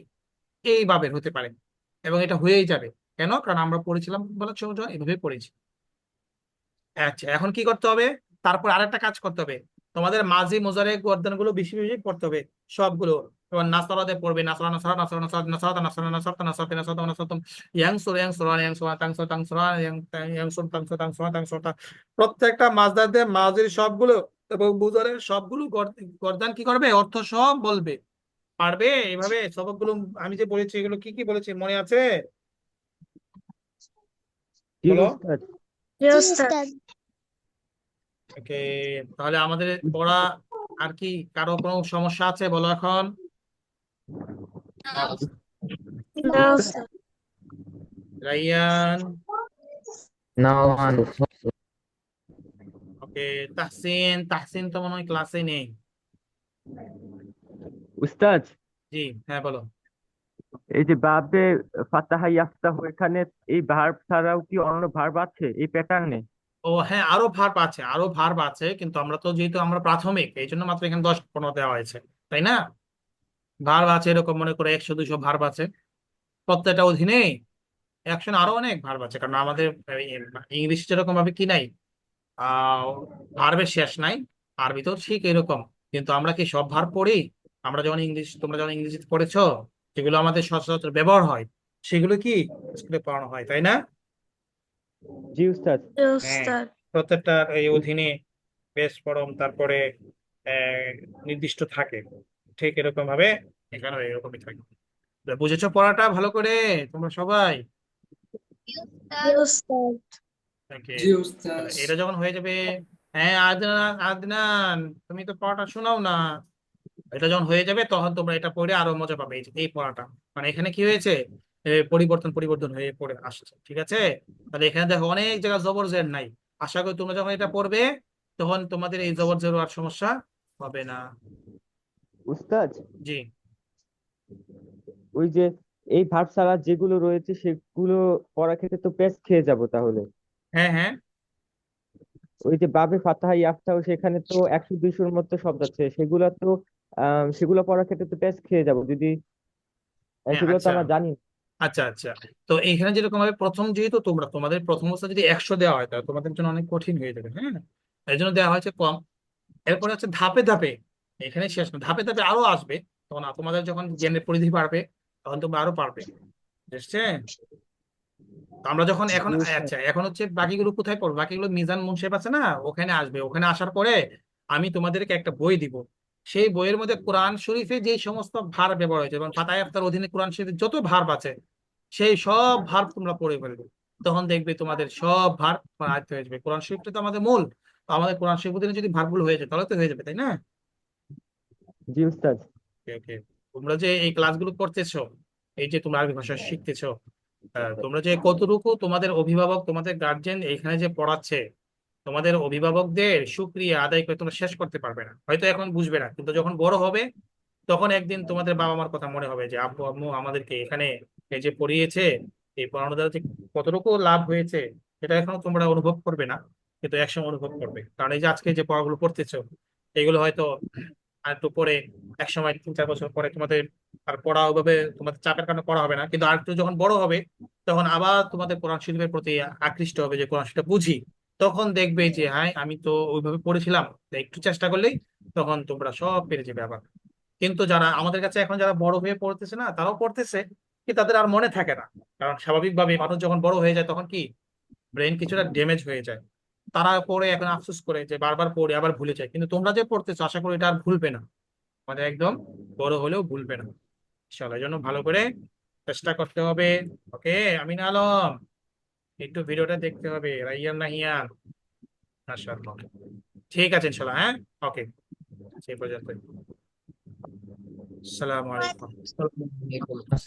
এইভাবে হতে পারে, এবং এটা হয়েই যাবে। কেন? কারণ আমরা পড়েছিলাম বলে এইভাবে পড়েছি। আচ্ছা, এখন কি করতে হবে? তারপর আরেকটা কাজ করতে হবে, তোমাদের মাঝি মোজারে গর্দান গুলো বেশি বেশি পড়তে হবে, সবগুলো। তোমার নাসরাতে পড়বে, নাসরা নাসরা নাসরা নাসরা নাসরাতা নাসরা নাসরাতা নাসরাতা নাসরাতা নাসরাতুম, ইয়াংসুর ইয়াংসুরান ইয়াংসুরা তাংসুর তাংসুরা ইয়াংসুর তাংসুর তাংসুরা তাংসুরা। প্রত্যেকটা মাজদারদের মাঝির সবগুলো এবং মুজারের সবগুলো গর্দান কি করবে, অর্থ সব বলবে, পারবে এইভাবে সবগুলো। আমি যে বলেছি এগুলো কি কি বলেছি মনে আছে? জি বলো। উস্তাদ। জি উস্তাদ। ওকে, তাহলে আমাদের পড়া আর কি, কারো কোনো সমস্যা আছে বলো এখন? না উস্তাদ। রাইয়ান? Now on. ওকে, তাহসিন? তাহসিন তো মনে হয় ক্লাসে নেই। উস্তাদ, জি হ্যাঁ বলো। এই যে বাবে ফাতাহা ইয়াফতাহ, এখানে এই ভার্ব ছাড়াও কি অন্য ভার্ব আছে এই প্যাটার্নে? ও হ্যাঁ, আরো ভার্ব আছে, আরো ভার্ব আছে, কিন্তু আমরা তো যেহেতু আমরা প্রাথমিক, এই জন্য মাত্র এখানে 10-15 দেওয়া হয়েছে, তাই না? ভার্ব আছে এরকম মনে করে 100-200 ভার্ব আছে প্রত্যেকটা অধীনে। অ্যাকশন আরো অনেক ভার্ব আছে, কারণ আমাদের ইংলিশ যেরকম ভাবে কি নাই, আহ ভার্বের শেষ নাই, আরবিতেও ঠিক এরকম। কিন্তু আমরা কি সব ভার্ব পড়ি? আমরা যখন ইংলিশ, তোমরা যখন ইংরেজিতে পড়েছো, যেগুলো আমাদের সচরাচর ব্যবহার হয়, সেগুলো কি স্কুলে পড়ানো হয়, তাই না? জি উস্তাদ। জি হ্যাঁ, উস্তাদ। প্রত্যেকটার এই অধীনে বেস ফরম, তারপরে নির্দিষ্ট থাকে, ঠিক এরকম ভাবে এখানে এরকমই থাকে। তো বুঝেছো পড়াটা ভালো করে তোমরা সবাই? জি উস্তাদ। ওকে, এটা যখন হয়ে যাবে, হ্যাঁ আদনান, আদনান তুমি তো পড়াটা শোনাও না। এটা যখন হয়ে যাবে তখন তোমরা এটা পড়ে আরো মজা পাবে, এই যে এই পড়াটা, মানে এখানে কি হয়েছে, পরিবর্তন পরিবর্তন হয়ে পড়ে আসছে, ঠিক আছে? তাহলে এখানে দেখো অনেক জায়গায় জবর জের নাই। আশা করি তোমরা যখন এটা পড়বে তখন তোমাদের এই জবর জের আর সমস্যা হবে না। উস্তাদ, জি ওই যে এই ভার্ব ছাড়া যেগুলো রয়েছে সেগুলো পড়ার ক্ষেত্রে তো পেস খেয়ে যাব তাহলে। হ্যাঁ হ্যাঁ ওই যে বাবে ফাতাহা ইয়াফতাহ, সেখানে তো 100-200-র মতো শব্দ আছে, সেগুলো তো সেগুলো পড়ার ক্ষেত্রে তো পেস খেয়ে যাব যদি হ্যাঁ, সেগুলো তো আচ্ছা আমরা জানি না। আচ্ছা আচ্ছা। তো এখানে যেরকম ভাবে প্রথম, যেহেতু তোমরা তোমাদের প্রথম অবস্থা যদি 100 দেওয়া হয় তাহলে তোমাদের জন্য অনেক কঠিন হয়ে যাবে, হ্যাঁ, এই জন্য দেওয়া হয়েছে কম। এরপরে হচ্ছে ধাপে ধাপে, এখানে শেষ না, ধাপে ধাপে আরো আসবে। তখন তোমাদের যখন জ্ঞানের পরিধি বাড়বে তখন তোমরা আরো পারবে, বুঝছে? তো আমরা যখন এখন, জি উস্তাদ। আচ্ছা এখন হচ্ছে বাকিগুলো কোথায় পড়বো, বাকিগুলো মিজান মুন্সেফ আছে না, ওখানে আসবে। ওখানে আসার পরে আমি তোমাদেরকে একটা বই দিব, সেই বইয়ের মধ্যে কোরআন শরীফে যে সমস্ত ভার্ব ব্যবহার হয়েছে, এবং ফাতাহ ইফতার অধীনে কোরআন শরীফে যত ভার্ব আছে সেই সব ভার্ব তোমরা পড়ে ফেলবে। তখন দেখবে তোমাদের সব ভার্ব তোমার আয়ত্ত হয়ে যাবে। কোরআন শরীফটা তো আমাদের মূল, তো আমাদের কোরআন শরীফ অধীনে যদি ভার্বগুলো হয়ে যায় তাহলে তো হয়ে যাবে, তাই না? জি উস্তাদ। ওকে ওকে। তোমরা যে এই ক্লাসগুলো করতেছো, এই যে তোমরা আরবি ভাষা শিখতেছো, তোমরা যে কতটুকু তোমাদের অভিভাবক, তোমাদের গার্জেন এখানে যে পড়াচ্ছে, তোমাদের অভিভাবকদের শুক্রিয়া আদায় করে তোমরা শেষ করতে পারবে না। হয়তো এখন বুঝবে না, কিন্তু যখন বড় হবে তখন একদিন তোমাদের বাবা মার কথা মনে হবে যে আব্বু আম্মু আমাদেরকে এখানে এই যে পড়িয়েছে, এই পড়ানো দ্বারা যে কতটুকু লাভ হয়েছে সেটা এখনো তোমরা অনুভব করবে না, কিন্তু একসময় অনুভব করবে। কারণ এই যে আজকে যে পড়াগুলো পড়তেছো এগুলো হয়তো আর একটু পরে, একসময় 3-4 বছর পরে তোমাদের আর পড়া ওইভাবে তোমাদের চাপের কারণে পড়া হবে না, কিন্তু আর একটু যখন বড় হবে তখন আবার তোমাদের কোরআন শরীফের প্রতি আকৃষ্ট হবে, যে কোরআন শরীফটা বুঝি। তখন দেখবে যে হ্যাঁ আমি তো ওইভাবে পড়েছিলাম, তো একটু চেষ্টা করলেই তখন তোমরা সব পেরে যাবে আবার। কিন্তু যারা আমাদের কাছে এখন যারা বড় হয়ে পড়তেছে না, তারাও পড়তেছে, কি তাদের আর মনে থাকে না। কারণ স্বাভাবিকভাবে মানুষ যখন বড় হয়ে যায় তখন কি ব্রেন কিছুটা ড্যামেজ হয়ে যায়। তারা পড়ে এখন আফসোস করে যে বারবার পড়ে আবার ভুলে যায়, কিন্তু তোমরা যে পড়তেছো আশা করি এটা আর ভুলবে না, আমাদের একদম বড় হলেও ভুলবে না ইনশাআল্লাহ। এই জন্য ভালো করে চেষ্টা করতে হবে। ওকে আমিন আলম, একটু ভিডিওটা দেখতে হবে, রাইয়ান নাহিয়ান। মাশাআল্লাহ, ঠিক আছে ইনশাআল্লাহ, হ্যাঁ। ওকে, সেই পর্যন্ত। আসসালামু আলাইকুম। আসসালামু আলাইকুম।